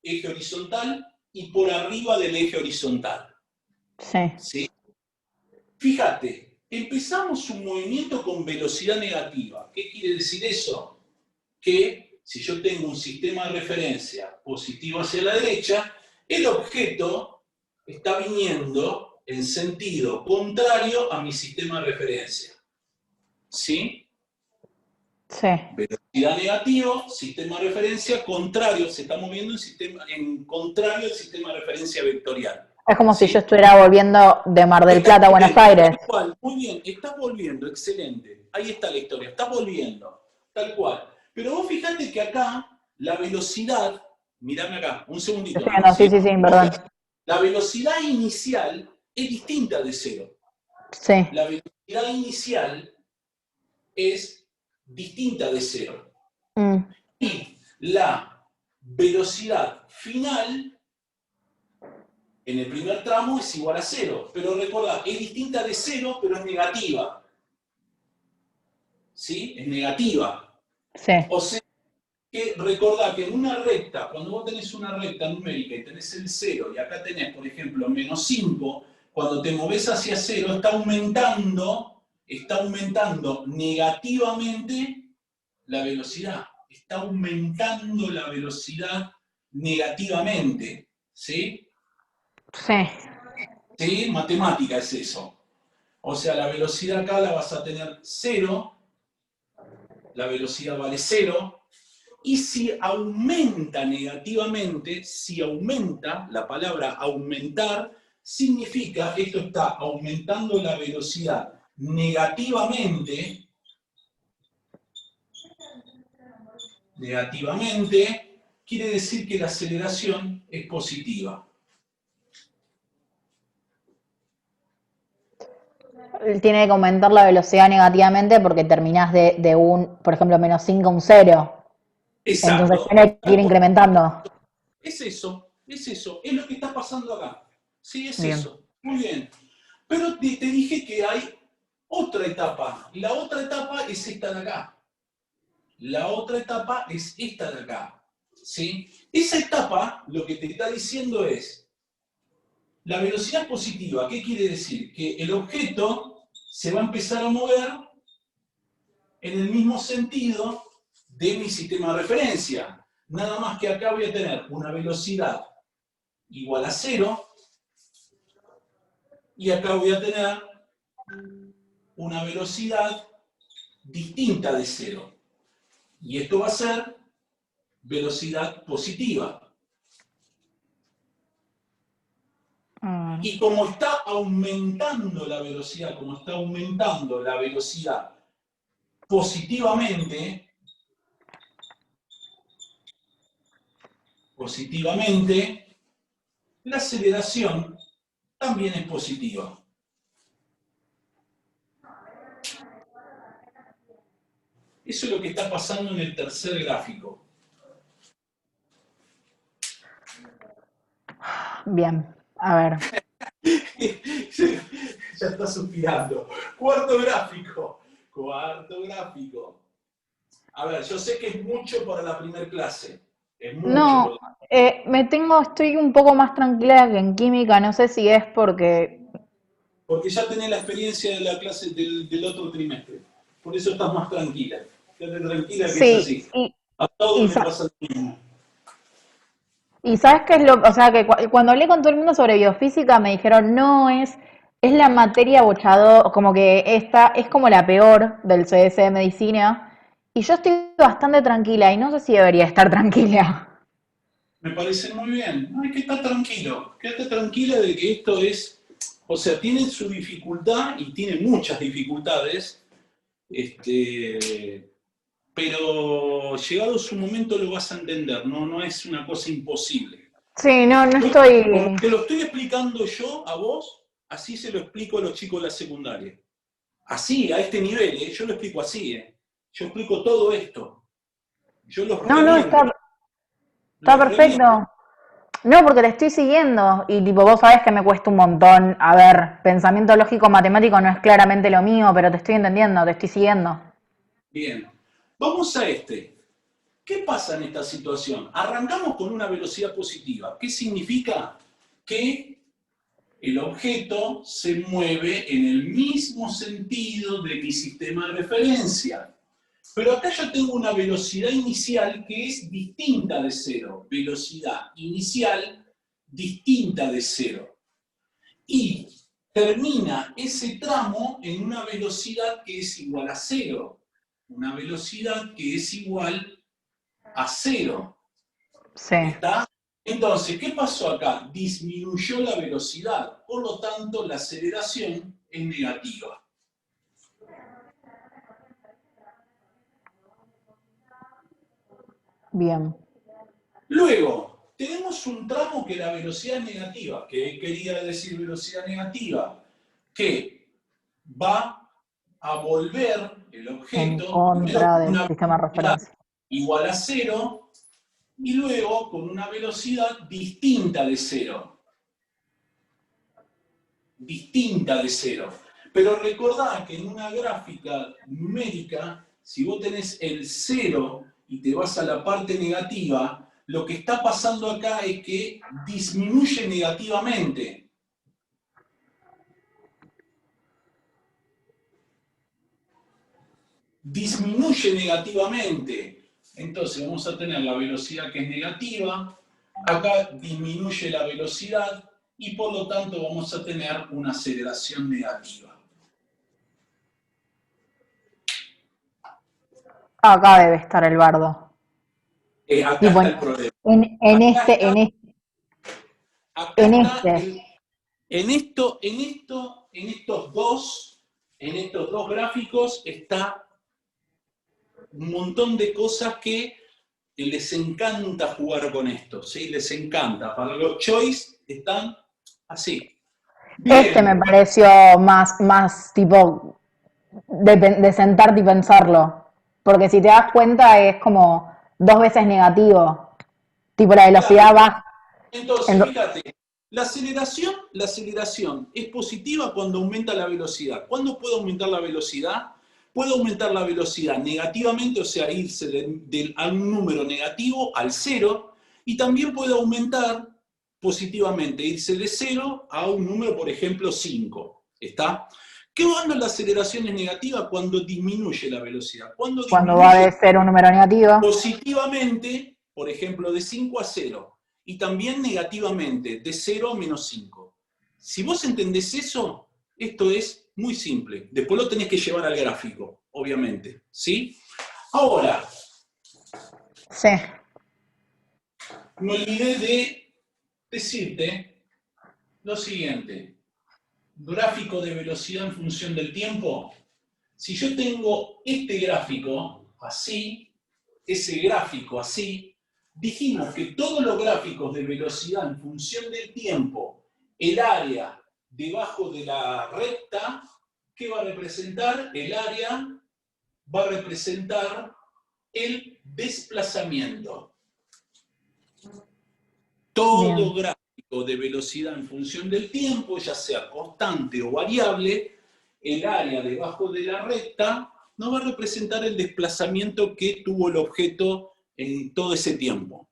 eje horizontal y por arriba del eje horizontal. sí, ¿Sí? Fíjate, empezamos un movimiento con velocidad negativa. ¿Qué quiere decir eso? Que si yo tengo un sistema de referencia positivo hacia la derecha, el objeto está viniendo en sentido contrario a mi sistema de referencia. ¿Sí? Sí. Velocidad negativo, sistema de referencia contrario, se está moviendo en contrario al sistema de referencia vectorial. Es como ¿Sí? si yo estuviera volviendo de Mar del Plata a Buenos Aires. Tal cual, muy bien, estás volviendo, excelente. Ahí está la historia, estás volviendo, tal cual. Pero vos fijate que acá la velocidad, mirame acá, un segundito. No, sí, perdón. La velocidad inicial es distinta de cero. Sí. La velocidad inicial es distinta de cero. Y la velocidad final en el primer tramo es igual a cero. Pero recordá, es distinta de cero, pero es negativa. ¿Sí? Es negativa. Sí. O sea, que recordá que en una recta, cuando vos tenés una recta numérica y tenés el 0, y acá tenés, por ejemplo, menos 5, cuando te movés hacia 0, está aumentando negativamente la velocidad. Está aumentando la velocidad negativamente. ¿Sí? Sí. ¿Sí? Matemática es eso. O sea, la velocidad acá la vas a tener 0, la velocidad vale 0, y si aumenta negativamente, si aumenta, la palabra aumentar, significa que esto está aumentando la velocidad negativamente, quiere decir que la aceleración es positiva. Tiene que aumentar la velocidad negativamente porque terminás de un, por ejemplo, menos 5 a un 0. Exacto. Entonces tiene que ir incrementando. Es eso, es lo que está pasando acá. Sí, es Bien. eso. Muy bien. Pero te dije que hay otra etapa. La otra etapa es esta de acá. La otra etapa es esta de acá. ¿Sí? Esa etapa lo que te está diciendo es la velocidad positiva. ¿Qué quiere decir? Que el objeto se va a empezar a mover en el mismo sentido de mi sistema de referencia. Nada más que acá voy a tener una velocidad igual a 0 y acá voy a tener una velocidad distinta de 0. Y esto va a ser velocidad positiva. Y como está aumentando la velocidad, positivamente, la aceleración también es positiva. Eso es lo que está pasando en el tercer gráfico. Bien, a ver. Ya está suspirando. Cuarto gráfico. A ver, yo sé que es mucho para la primera clase. Es mucho. No, estoy un poco más tranquila que en química, no sé si es porque... Porque ya tenés la experiencia de la clase del otro trimestre. Por eso estás más tranquila. Quédate tranquila que Sí, es así. A todos les pasa lo mismo. Y sabes qué es o sea, que cuando hablé con todo el mundo sobre biofísica me dijeron, no, es la materia bochado, como que esta es como la peor del CS de medicina. Y yo estoy bastante tranquila y no sé si debería estar tranquila. Me parece muy bien. No hay que estar tranquilo. Quédate tranquila de que esto es, o sea, tiene su dificultad y tiene muchas dificultades, pero llegado su momento lo vas a entender, no es una cosa imposible. Sí, no estoy... Como te lo estoy explicando yo a vos, así se lo explico a los chicos de la secundaria. Así, a este nivel, yo lo explico así. Yo explico todo esto. Yo los reviento. Está perfecto. No, porque te estoy siguiendo y tipo vos sabés que me cuesta un montón. A ver, pensamiento lógico matemático no es claramente lo mío, pero te estoy entendiendo, te estoy siguiendo. Bien. Vamos a este. ¿Qué pasa en esta situación? Arrancamos con una velocidad positiva. ¿Qué significa? Que el objeto se mueve en el mismo sentido de mi sistema de referencia. Pero acá yo tengo una velocidad inicial que es distinta de cero. Velocidad inicial distinta de cero. Y termina ese tramo en una velocidad que es igual a cero. Una velocidad que es igual a cero. Sí. ¿Está? Entonces, ¿qué pasó acá? Disminuyó la velocidad, por lo tanto, la aceleración es negativa. Bien. Luego, tenemos un tramo que la velocidad es negativa. ¿Qué quería decir velocidad negativa? Que va a volver el En objeto primero contra con del una sistema de velocidad referencia. igual a cero y luego con una velocidad distinta de cero. Distinta de cero. Pero recordá que en una gráfica numérica, si vos tenés el cero y te vas a la parte negativa, lo que está pasando acá es que disminuye negativamente. Disminuye negativamente. Entonces vamos a tener la velocidad que es negativa, acá disminuye la velocidad y por lo tanto vamos a tener una aceleración negativa. Acá debe estar el bardo. Acá Tipo, está el problema. en Acá este, está, en este, acá en está este. en estos dos gráficos está un montón de cosas que les encanta jugar con esto, ¿sí? Les encanta. Para los choice están así. Este me Bien, pareció más tipo de sentarte y pensarlo. Porque si te das cuenta es como dos veces negativo. Tipo la claro. velocidad baja. Entonces, fíjate, la aceleración es positiva cuando aumenta la velocidad. ¿Cuándo puede aumentar la velocidad? Puede aumentar la velocidad negativamente, o sea, irse a un número negativo al cero, y también puede aumentar positivamente, irse de cero a un número, por ejemplo, 5. ¿Está? ¿Qué onda la aceleración es negativa? Cuando disminuye la velocidad. Cuando Cuando va disminuye de ser un número negativo. positivamente, por ejemplo, de 5 a 0, y también negativamente, de 0 a menos 5. Si vos entendés eso, esto es muy simple. Después lo tenés que llevar al gráfico, obviamente. ¿Sí? Ahora, Sí. me olvidé de decirte lo siguiente. Gráfico de velocidad en función del tiempo. Si yo tengo este gráfico así, ese gráfico así, dijimos que todos los gráficos de velocidad en función del tiempo, el área debajo de la recta, ¿qué va a representar? El área va a representar el desplazamiento. Todo Bien. gráfico de velocidad en función del tiempo, ya sea constante o variable, el área debajo de la recta no va a representar el desplazamiento que tuvo el objeto en todo ese tiempo.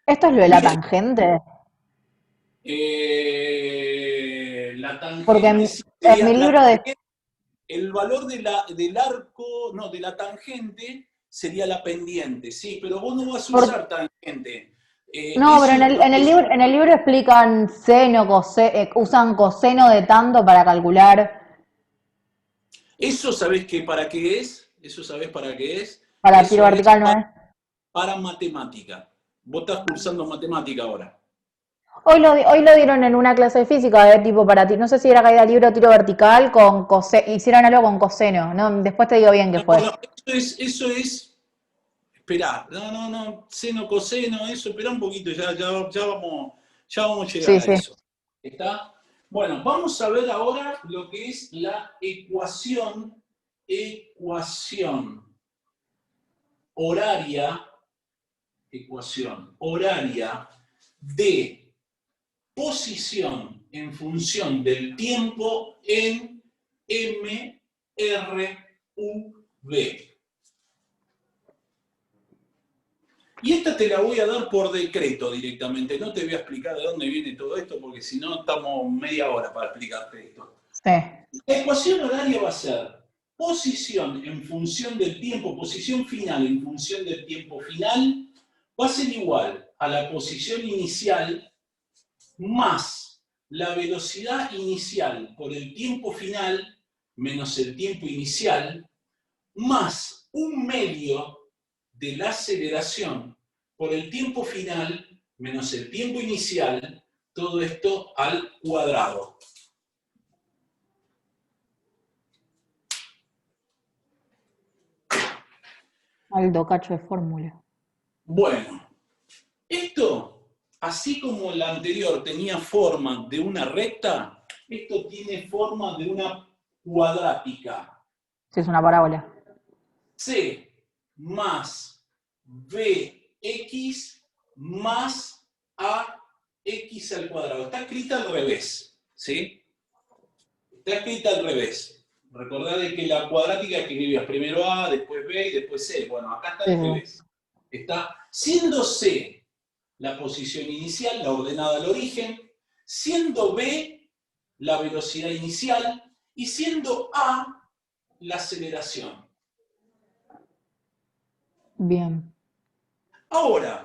¿Esto es lo de la Bien, tangente? la Porque tangente en sería mi libro de... el valor del arco, no, de la tangente sería la pendiente, sí, pero vos no vas a por- usar tangente. no, pero Eso es lo que en el libro explican seno, usan coseno de tanto para calcular, eso sabés que para qué es, eso sabés para qué es, para tiro eso es vertical, ¿no es? para matemática. Vos estás cursando matemática ahora. Hoy lo dieron en una clase de física de tipo para ti, no sé si era caída libre o tiro vertical con hicieron algo con coseno, no, después te digo bien qué No, fue. no, eso es, esperá, no, seno, coseno, eso, esperá un poquito, ya vamos a llegar Sí, a sí. eso. ¿Está? Bueno, vamos a ver ahora lo que es la ecuación horaria, de posición en función del tiempo en MRUV. Y esta te la voy a dar por decreto directamente. No te voy a explicar de dónde viene todo esto, porque si no estamos media hora para explicarte esto. Sí. La ecuación horaria va a ser posición en función del tiempo, posición final en función del tiempo final, va a ser igual a la posición inicial más la velocidad inicial por el tiempo final menos el tiempo inicial, más un medio de la aceleración por el tiempo final menos el tiempo inicial, todo esto al cuadrado. Aldo cacho de fórmula. Bueno, esto, así como la anterior tenía forma de una recta, esto tiene forma de una cuadrática. Sí, es una parábola. C más bx más ax al cuadrado. Está escrita al revés, ¿sí? Está escrita al revés. Recordad de que la cuadrática escribías primero a, después b y después c. Bueno, acá está al revés. Está siendo c la posición inicial, la ordenada al origen, siendo b la velocidad inicial y siendo a la aceleración. Bien. Ahora,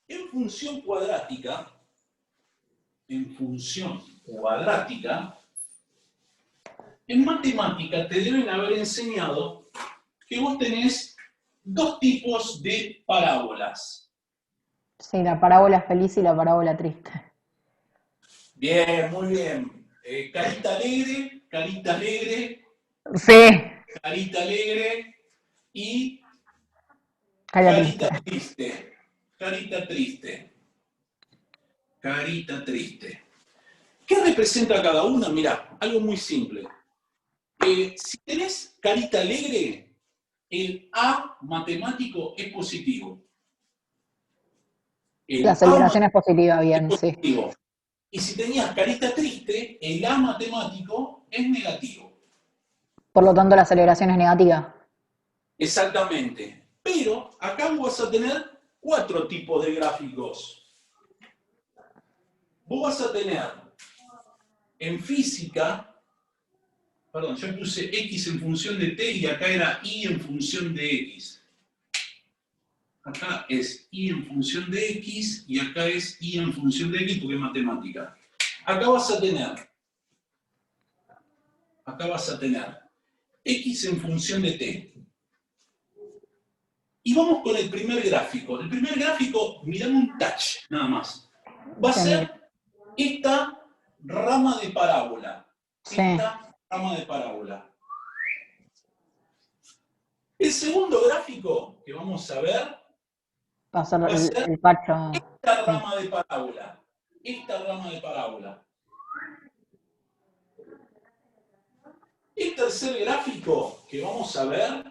en función cuadrática, en matemática te deben haber enseñado que vos tenés dos tipos de parábolas. Sí, la parábola feliz y la parábola triste. Bien, muy bien. Carita alegre Sí. carita alegre y Cara triste. carita triste. Carita triste. Carita triste. ¿Qué representa cada una? Mirá, algo muy simple. Si tenés carita alegre, el A matemático es positivo. La El A aceleración es matemático positiva, es bien, sí. positivo. Y si tenías carita triste, el A matemático es negativo. Por lo tanto, la aceleración es negativa. Exactamente. Pero acá vos vas a tener 4 tipos de gráficos. Vos vas a tener en física, perdón, yo puse X en función de T y acá era Y en función de X. Acá es Y en función de X y acá es Y en función de X porque es matemática. Acá vas a tener X en función de T. Y vamos con el primer gráfico. El primer gráfico, mirame un touch, nada más. Va a Sí, mira. ser esta rama de parábola. Sí. Esta rama de parábola. El segundo gráfico que vamos a ver Va a ser va a ser el pacho. esta Sí. rama de parábola. Esta rama de parábola. El tercer gráfico que vamos a ver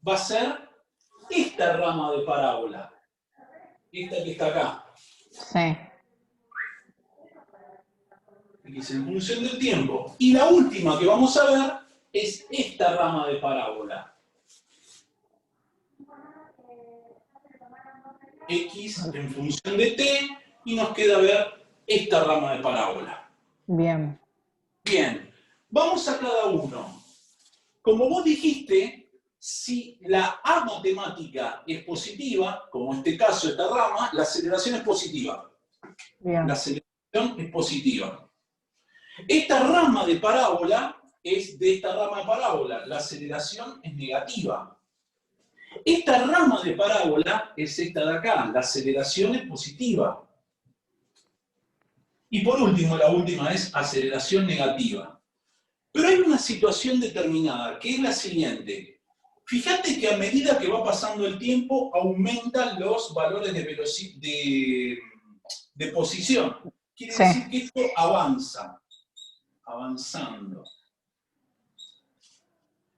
va a ser esta rama de parábola. Esta que está acá. Sí. X en función del tiempo. Y la última que vamos a ver es esta rama de parábola. X en función de t y nos queda ver esta rama de parábola. Bien. Bien, vamos a cada uno. Como vos dijiste, si la A matemática es positiva, como en este caso esta rama, la aceleración es positiva. Bien. La aceleración es positiva. Esta rama de parábola es de esta rama de parábola, la aceleración es negativa. Esta rama de parábola es esta de acá, la aceleración es positiva. Y por último, la última es aceleración negativa. Pero hay una situación determinada, que es la siguiente. Fíjate que a medida que va pasando el tiempo, aumentan los valores de posición. Quiere Sí. decir que esto avanza. Avanzando.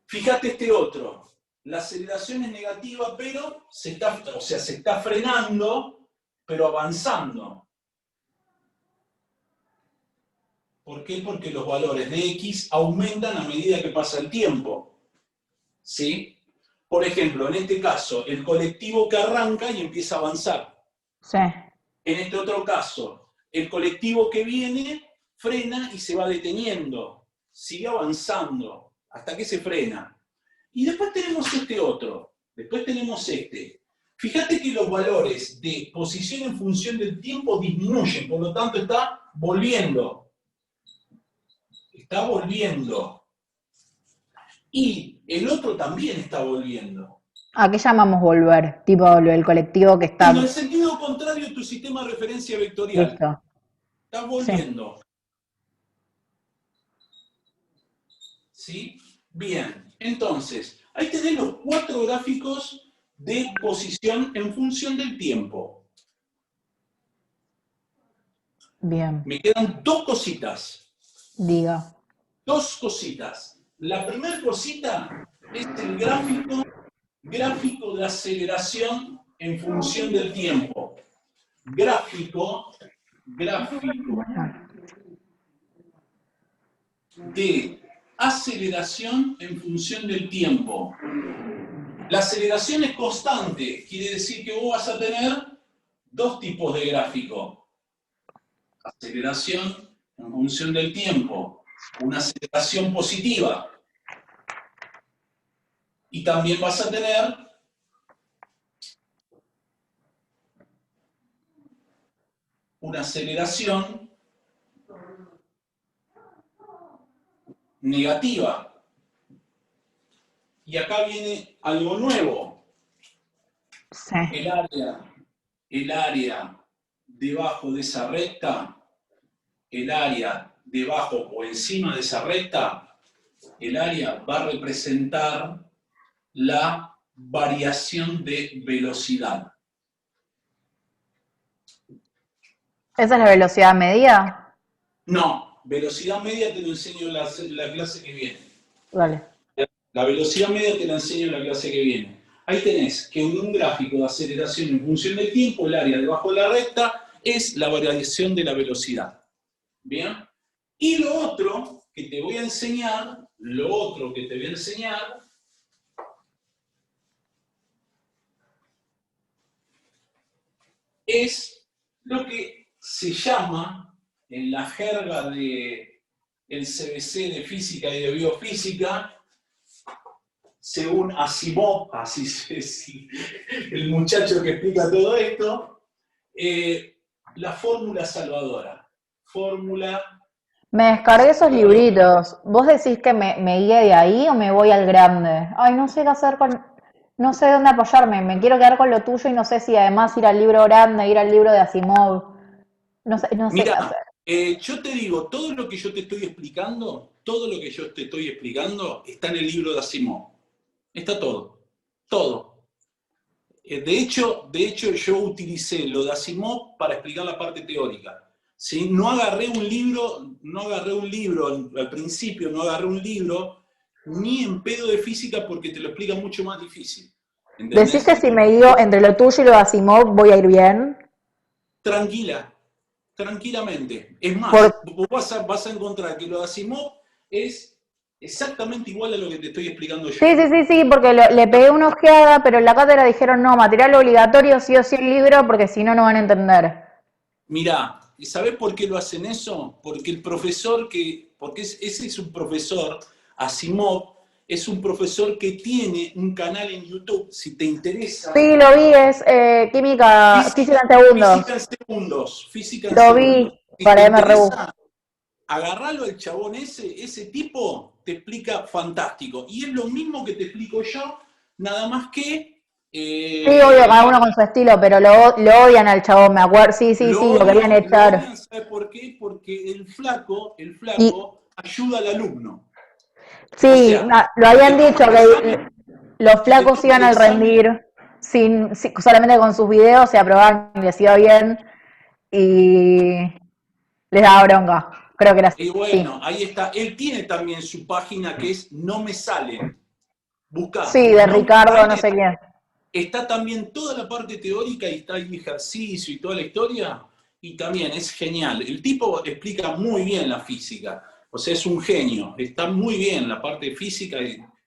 Fíjate este otro. La aceleración es negativa, pero se está frenando, pero avanzando. ¿Por qué? Porque los valores de X aumentan a medida que pasa el tiempo. ¿Sí? Por ejemplo, en este caso, el colectivo que arranca y empieza a avanzar. Sí. En este otro caso, el colectivo que viene frena y se va deteniendo. Sigue avanzando. hasta que se frena. Y después tenemos este otro, después tenemos este. Fíjate que los valores de posición en función del tiempo disminuyen, por lo tanto está volviendo. Está volviendo. Y el otro también está volviendo. ¿A qué llamamos volver? Tipo el colectivo que está... En el sentido contrario a tu sistema de referencia vectorial. Listo. Está Sí. volviendo. ¿Sí? Bien. Entonces, ahí tenés los 4 gráficos de posición en función del tiempo. Bien. Me quedan 2 cositas. Diga. 2 cositas. La primera cosita es el gráfico de aceleración en función del tiempo. Gráfico de aceleración en función del tiempo. La aceleración es constante, quiere decir que vos vas a tener 2 tipos de gráfico. Aceleración en función del tiempo, una aceleración positiva. Y también vas a tener una aceleración negativa. Y acá viene algo nuevo. Sí. El área debajo de esa recta, el área debajo o encima de esa recta, el área va a representar la variación de velocidad. ¿Esa es la velocidad media? No, velocidad media te lo enseño en la clase que viene. Vale. La velocidad media te la enseño en la clase que viene. Ahí tenés que en un gráfico de aceleración en función del tiempo, el área debajo de la recta es la variación de la velocidad. ¿Bien? Y lo otro que te voy a enseñar, es lo que se llama, en la jerga del CBC de física y de biofísica, según Asimov, así es el muchacho que explica todo esto, la fórmula salvadora. Me descargué esos libritos. ¿Vos decís que me guíe de ahí o me voy al grande? Ay, no sé qué hacer con... No sé dónde apoyarme. Me quiero quedar con lo tuyo y no sé si además ir al libro grande, ir al libro de Asimov. No sé qué Mira, hacer. yo te digo, todo lo que yo te estoy explicando está en el libro de Asimov. Está todo. Todo. De hecho, yo utilicé lo de Asimov para explicar la parte teórica. ¿Sí? No agarré un libro al principio, no agarré un libro ni en pedo de física porque te lo explica mucho más difícil. ¿Entendés? ¿Decís que si me guío entre lo tuyo y lo de Asimov voy a ir bien? Tranquilamente. Es más, Por... vos vas a encontrar que lo de Asimov es exactamente igual a lo que te estoy explicando yo. Sí, porque le pegué una ojeada, pero en la cátedra dijeron no, material obligatorio, sí o sí el libro, porque si no, no van a entender. Mirá, ¿y sabés por qué lo hacen eso? Porque el profesor ese es un profesor, Asimov, es un profesor que tiene un canal en YouTube, si te interesa. Sí, lo vi, es física en segundos. Física en Lo segundos. vi Si te para MRU. interesa, agarralo al chabón ese tipo te explica fantástico. Y es lo mismo que te explico yo, nada más que... Sí, obvio, cada uno con su estilo, pero lo odian al chabón, me acuerdo. Sí, lo querían Lo echar. odian, ¿sabes por qué? Porque el flaco Y ayuda al alumno. sí, O sea, lo si habían te toca dicho el que examen, los si te flacos toca iban el al examen, rendir solamente con sus videos, se aprobaban y les iba bien y les daba bronca. Creo que era y así. bueno, ahí está. Él tiene también su página que es No Me Salen. Buscá, Sí, de No Me Ricardo, no Salen. sé quién. Está también toda la parte teórica y está el ejercicio y toda la historia. Y también es genial. El tipo explica muy bien la física. O sea, es un genio. Está muy bien la parte de física.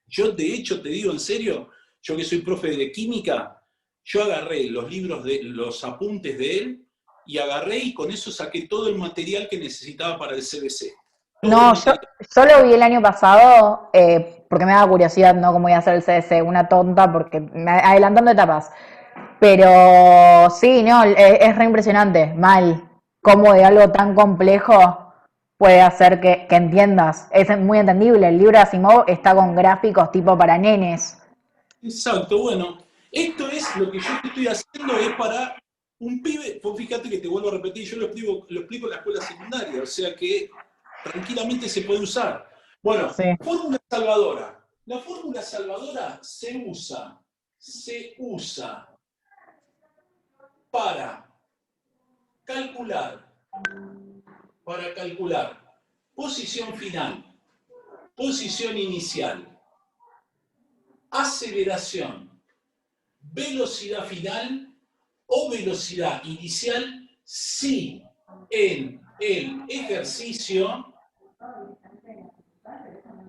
Yo, de hecho, te digo en serio, yo que soy profe de química, yo agarré los libros, los apuntes de él y agarré y con eso saqué todo el material que necesitaba para el CBC. Todo el No, material. yo lo vi el año pasado porque me daba curiosidad, ¿no? Cómo iba a ser el CS, una tonta, porque adelantando etapas. Pero sí, no, es re impresionante, mal, cómo de algo tan complejo puede hacer que entiendas. Es muy entendible, el libro de Asimov está con gráficos tipo para nenes. Exacto, bueno, esto es lo que yo te estoy haciendo, es para un pibe, vos fíjate que te vuelvo a repetir, yo lo explico en la escuela secundaria, o sea que tranquilamente se puede usar. Bueno, Sí. fórmula salvadora. La fórmula salvadora se usa para calcular, para calcular posición final, posición inicial, aceleración, velocidad final o velocidad inicial si en el ejercicio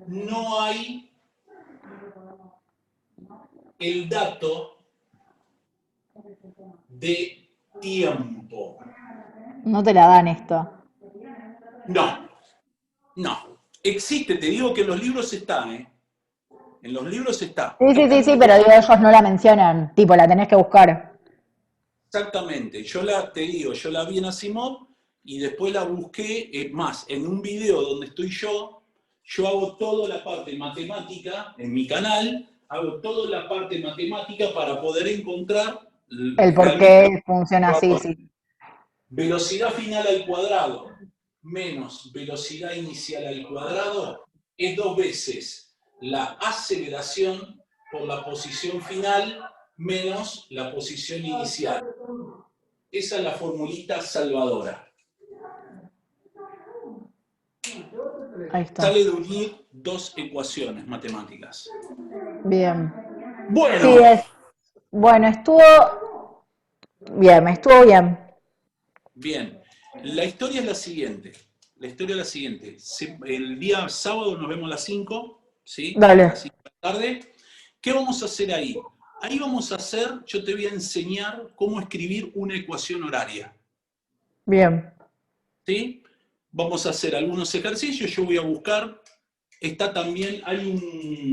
no hay el dato de tiempo. No te la dan esto. No, no. Existe, te digo que en los libros está, ¿eh? En los libros está. Sí, sí, Esta sí, no sí, la pero digo, ellos no la mencionan, tipo, la tenés que buscar. exactamente. Te digo, yo la vi en Asimov y después la busqué, es más, en un video donde estoy yo hago toda la parte matemática en mi canal, hago toda la parte matemática para poder encontrar El por realmente qué funciona así, sí. velocidad final al cuadrado menos velocidad inicial al cuadrado es 2 veces la aceleración por la posición final menos la posición inicial. Esa es la formulita salvadora. Ahí está. Sale de unir dos ecuaciones matemáticas. Bien. Sí, Bueno, bueno, estuvo bien. bien. La historia es la siguiente. La historia es la siguiente. El día sábado nos vemos a las 5, ¿sí? A las Dale. 5 de la tarde. ¿Qué vamos a hacer ahí? Ahí vamos a hacer, yo te voy a enseñar cómo escribir una ecuación horaria, Bien. ¿sí? Vamos a hacer algunos ejercicios, yo voy a buscar, está también,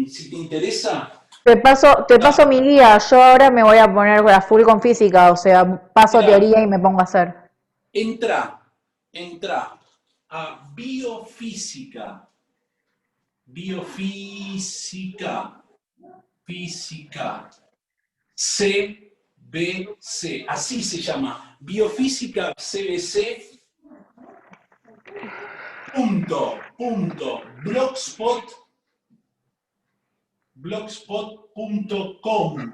si te interesa, Te paso mi guía. Yo ahora me voy a poner a full con física, o sea, paso mira, teoría y me pongo a hacer. entra, entra a biofísica, física, CBC, así se llama, biofísica CBC blogspot.com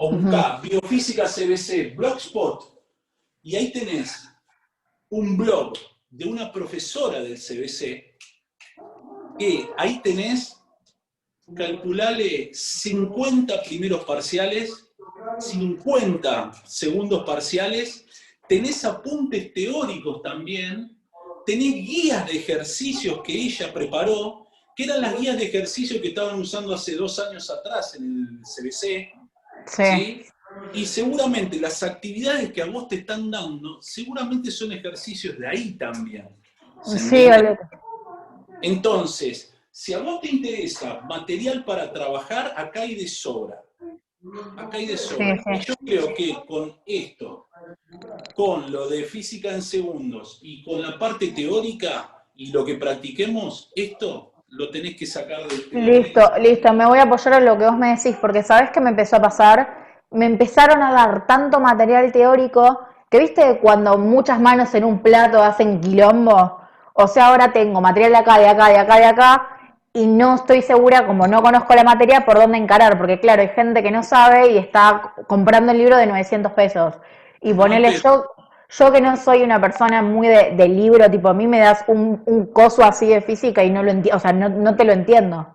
o Ujú. buscá Biofísica CBC Blogspot y ahí tenés un blog de una profesora del CBC que ahí tenés, calculale 50 primeros parciales, 50 segundos parciales, tenés apuntes teóricos también, tenés guías de ejercicios que ella preparó, que eran las guías de ejercicio que estaban usando hace 2 años atrás en el CBC, Sí. ¿sí? Y seguramente las actividades que a vos te están dando, seguramente son ejercicios de ahí también. ¿Se Sí, entiende? vale. Entonces, si a vos te interesa material para trabajar, acá hay de sobra. Acá hay de Sí, sobra. Y yo sí. creo que con esto, con lo de física en segundos y con la parte teórica y lo que practiquemos, esto lo tenés que sacar lo tenés que Listo, listo. Me voy a apoyar en lo que vos me decís, porque ¿sabés qué me empezó a pasar? Me empezaron a dar tanto material teórico que, viste, cuando muchas manos en un plato hacen quilombo. O sea, ahora tengo material de acá, de acá, de acá, de acá, y no estoy segura, como no conozco la materia, por dónde encarar. Porque, claro, hay gente que no sabe y está comprando el libro de 900 pesos. Y no hay ponele pedo. yo que no soy una persona muy de libro, tipo, a mí me das un coso así de física y no lo entiendo, o sea, no te lo entiendo.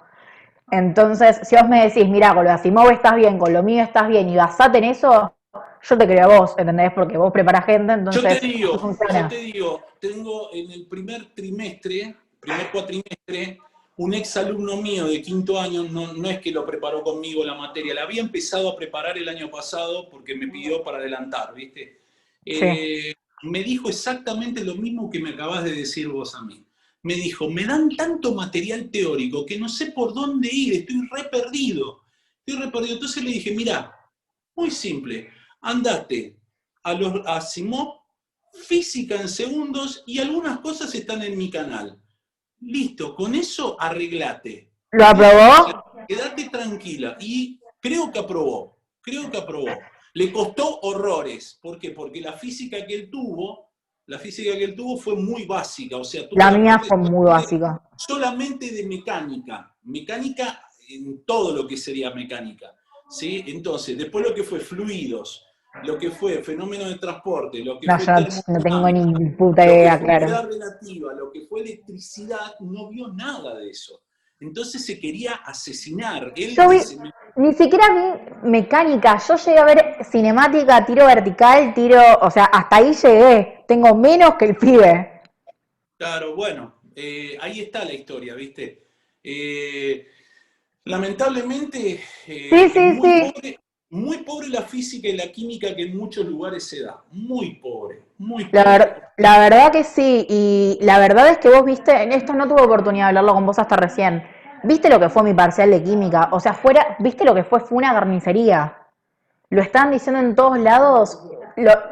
Entonces, si vos me decís, mira, con lo de Asimov estás bien, con lo mío estás bien, y basate en eso, yo te creo a vos, ¿entendés? Porque vos preparás gente, entonces así Yo funciona. te digo, tengo en el primer trimestre, primer cuatrimestre, un ex alumno mío de quinto año, no es que lo preparó conmigo la materia, la había empezado a preparar el año pasado porque me pidió para adelantar, ¿viste? Sí. me dijo exactamente lo mismo que me acabas de decir vos a mí. Me dijo, me dan tanto material teórico que no sé por dónde ir, estoy re perdido. Estoy re perdido. Entonces le dije, mirá, muy simple, andate a Asimov, física en segundos y algunas cosas están en mi canal. Listo, con eso arreglate. ¿Lo Con eso aprobó? quédate tranquila. Y creo que aprobó, creo que aprobó. Le costó horrores. ¿Por qué? Porque la física que él tuvo fue muy básica, o sea, tuvo La la mía parte fue muy básica. solamente de mecánica, mecánica en todo lo que sería mecánica, ¿sí? Entonces, después lo que fue fluidos, lo que fue fenómeno de transporte, lo que No, fue yo no tengo termodinámica, ni puta lo que idea, fue claro. humedad relativa, lo que fue electricidad, no vio nada de eso. Entonces se quería asesinar. Él Yo vi, dice, ni siquiera vi mecánica, yo llegué a ver cinemática, tiro vertical, tiro, o sea, hasta ahí llegué. Tengo menos que el pibe. claro, bueno, ahí está la historia, ¿viste? Eh, lamentablemente Sí, es sí, sí. muy pobre la física y la química que en muchos lugares se da. Muy pobre, muy La, pobre. la verdad que sí, y la verdad es que vos viste, en esto no tuve oportunidad de hablarlo con vos hasta recién. ¿Viste lo que fue mi parcial de química? O sea, ¿viste lo que fue una carnicería? Lo están diciendo en todos lados,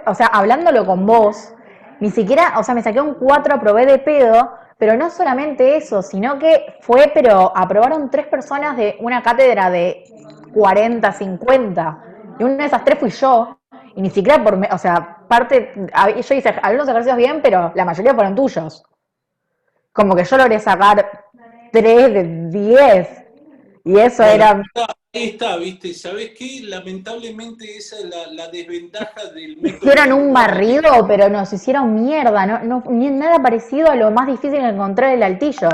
o sea, hablándolo con vos, ni siquiera, o sea, me saqué un 4, aprobé de pedo, pero no solamente eso, sino que pero aprobaron 3 personas de una cátedra de 40, 50, y una de esas 3 fui yo, y ni siquiera o sea, yo hice algunos ejercicios bien, pero la mayoría fueron tuyos. Como que yo logré sacar 3 de 10, y eso Bueno, era. ahí está, ¿viste? ¿Sabés qué? Lamentablemente esa es la desventaja del método Hicieron un virtual. barrido, pero nos hicieron mierda, ni nada parecido a lo más difícil de encontrar el altillo.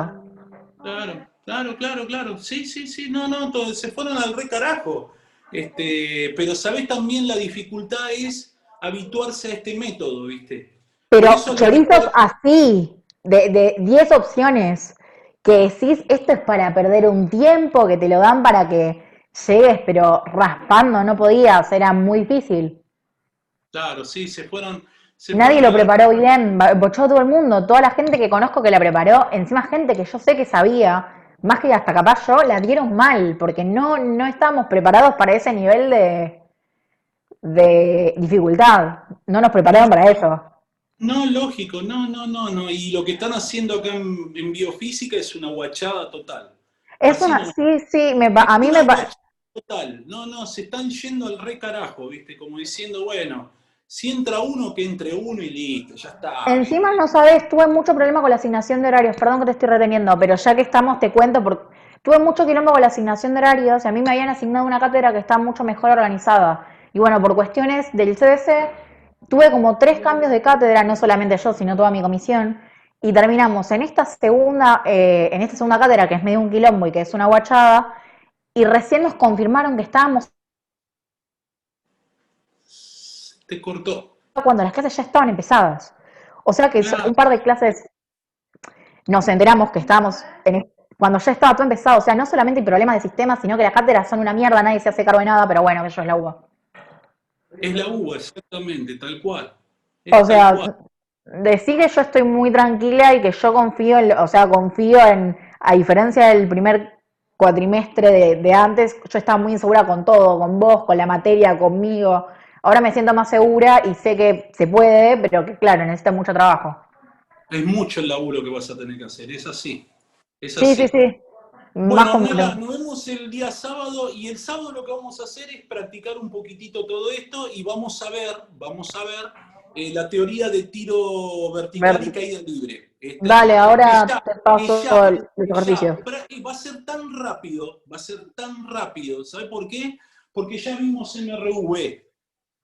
Claro, claro, claro, claro. Sí, sí, sí, no, no, se fueron al re carajo. Pero sabés también la dificultad es habituarse a este método, ¿viste? Por Pero eso al chorizos método, así, de 10 opciones, que decís, esto es para perder un tiempo, que te lo dan para que llegues, pero raspando no podías, era muy difícil. claro, sí, se Nadie fueron lo a la... preparó bien, bochó todo el mundo, toda la gente que conozco que la preparó, encima gente que yo sé que sabía, más que hasta capaz yo, la dieron mal, porque no estábamos preparados para ese nivel de dificultad. No nos No, prepararon para eso. no, lógico, no, no, no, no. Y lo que están haciendo acá en biofísica es una guachada total. Es Así una, nomás. sí, sí, Es a mí una me guachada total. No, no, se están yendo al re carajo, ¿viste? Como diciendo, bueno, si entra uno, que entre uno y listo, ya está, encima ¿viste? no sabes, tuve mucho problema con la asignación de horarios, perdón que te estoy reteniendo, pero ya que estamos te cuento, porque tuve mucho quilombo con la asignación de horarios y a mí me habían asignado una cátedra que está mucho mejor organizada. Y bueno, por cuestiones del CBC, tuve como 3 cambios de cátedra, no solamente yo, sino toda mi comisión, y terminamos en esta segunda cátedra, que es medio un quilombo y que es una guachada, y recién nos confirmaron que estábamos Te cortó. cuando las clases ya estaban empezadas. O sea que Claro, un par de clases nos enteramos que estábamos cuando ya estaba todo empezado. O sea, no solamente hay problemas de sistema, sino que las cátedras son una mierda, nadie se hace cargo de nada, pero bueno, eso es la UBA. es la uva, exactamente, tal cual. O Es tal sea, cual. decir que yo estoy muy tranquila y que yo confío o sea, confío a diferencia del primer cuatrimestre de antes, yo estaba muy insegura con todo, con vos, con la materia, conmigo. Ahora me siento más segura y sé que se puede, pero que claro, necesita mucho trabajo. Es mucho el laburo que vas a tener que hacer, es así. Es Sí, sí, así. sí. Más Bueno, con. Ornella, nos vemos el día sábado y el sábado lo que vamos a hacer es practicar un poquitito todo esto y vamos a ver la teoría de tiro vertical y Ver. caída libre. Está, Dale, que ahora ya, te que paso ya, los que ya, ejercicios. va a ser tan rápido, va a ser tan rápido. ¿Sabe por qué? Porque ya vimos MRV.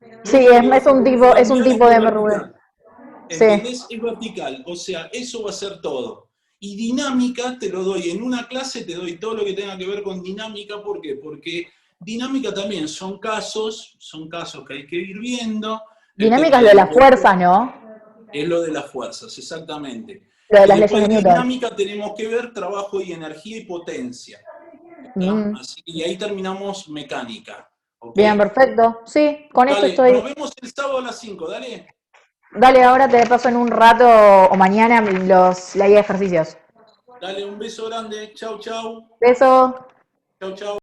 Lo Sí, único que vas a tener que es un cambiar tipo es de MRV. vertical. Sí. ¿Entendés? Es vertical, o sea, eso va a ser todo. Y dinámica te lo doy en una clase, te doy todo lo que tenga que ver con dinámica, ¿por qué? Porque dinámica también son casos que hay que ir viendo, el tema Dinámica es lo de del las fuerzas, ¿no? es lo de las fuerzas, exactamente. Lo de Y las leyes después de de Newton. dinámica tenemos que ver trabajo y energía y potencia, ¿está? Mm. Así, y ahí terminamos mecánica, ¿ok? Bien, perfecto. Sí, con eso Dale, nos estoy. vemos el sábado a las 5, dale. Dale, ahora te paso en un rato o mañana la guía de ejercicios. Dale un beso grande. Chau, chau. Beso. Chau, chau.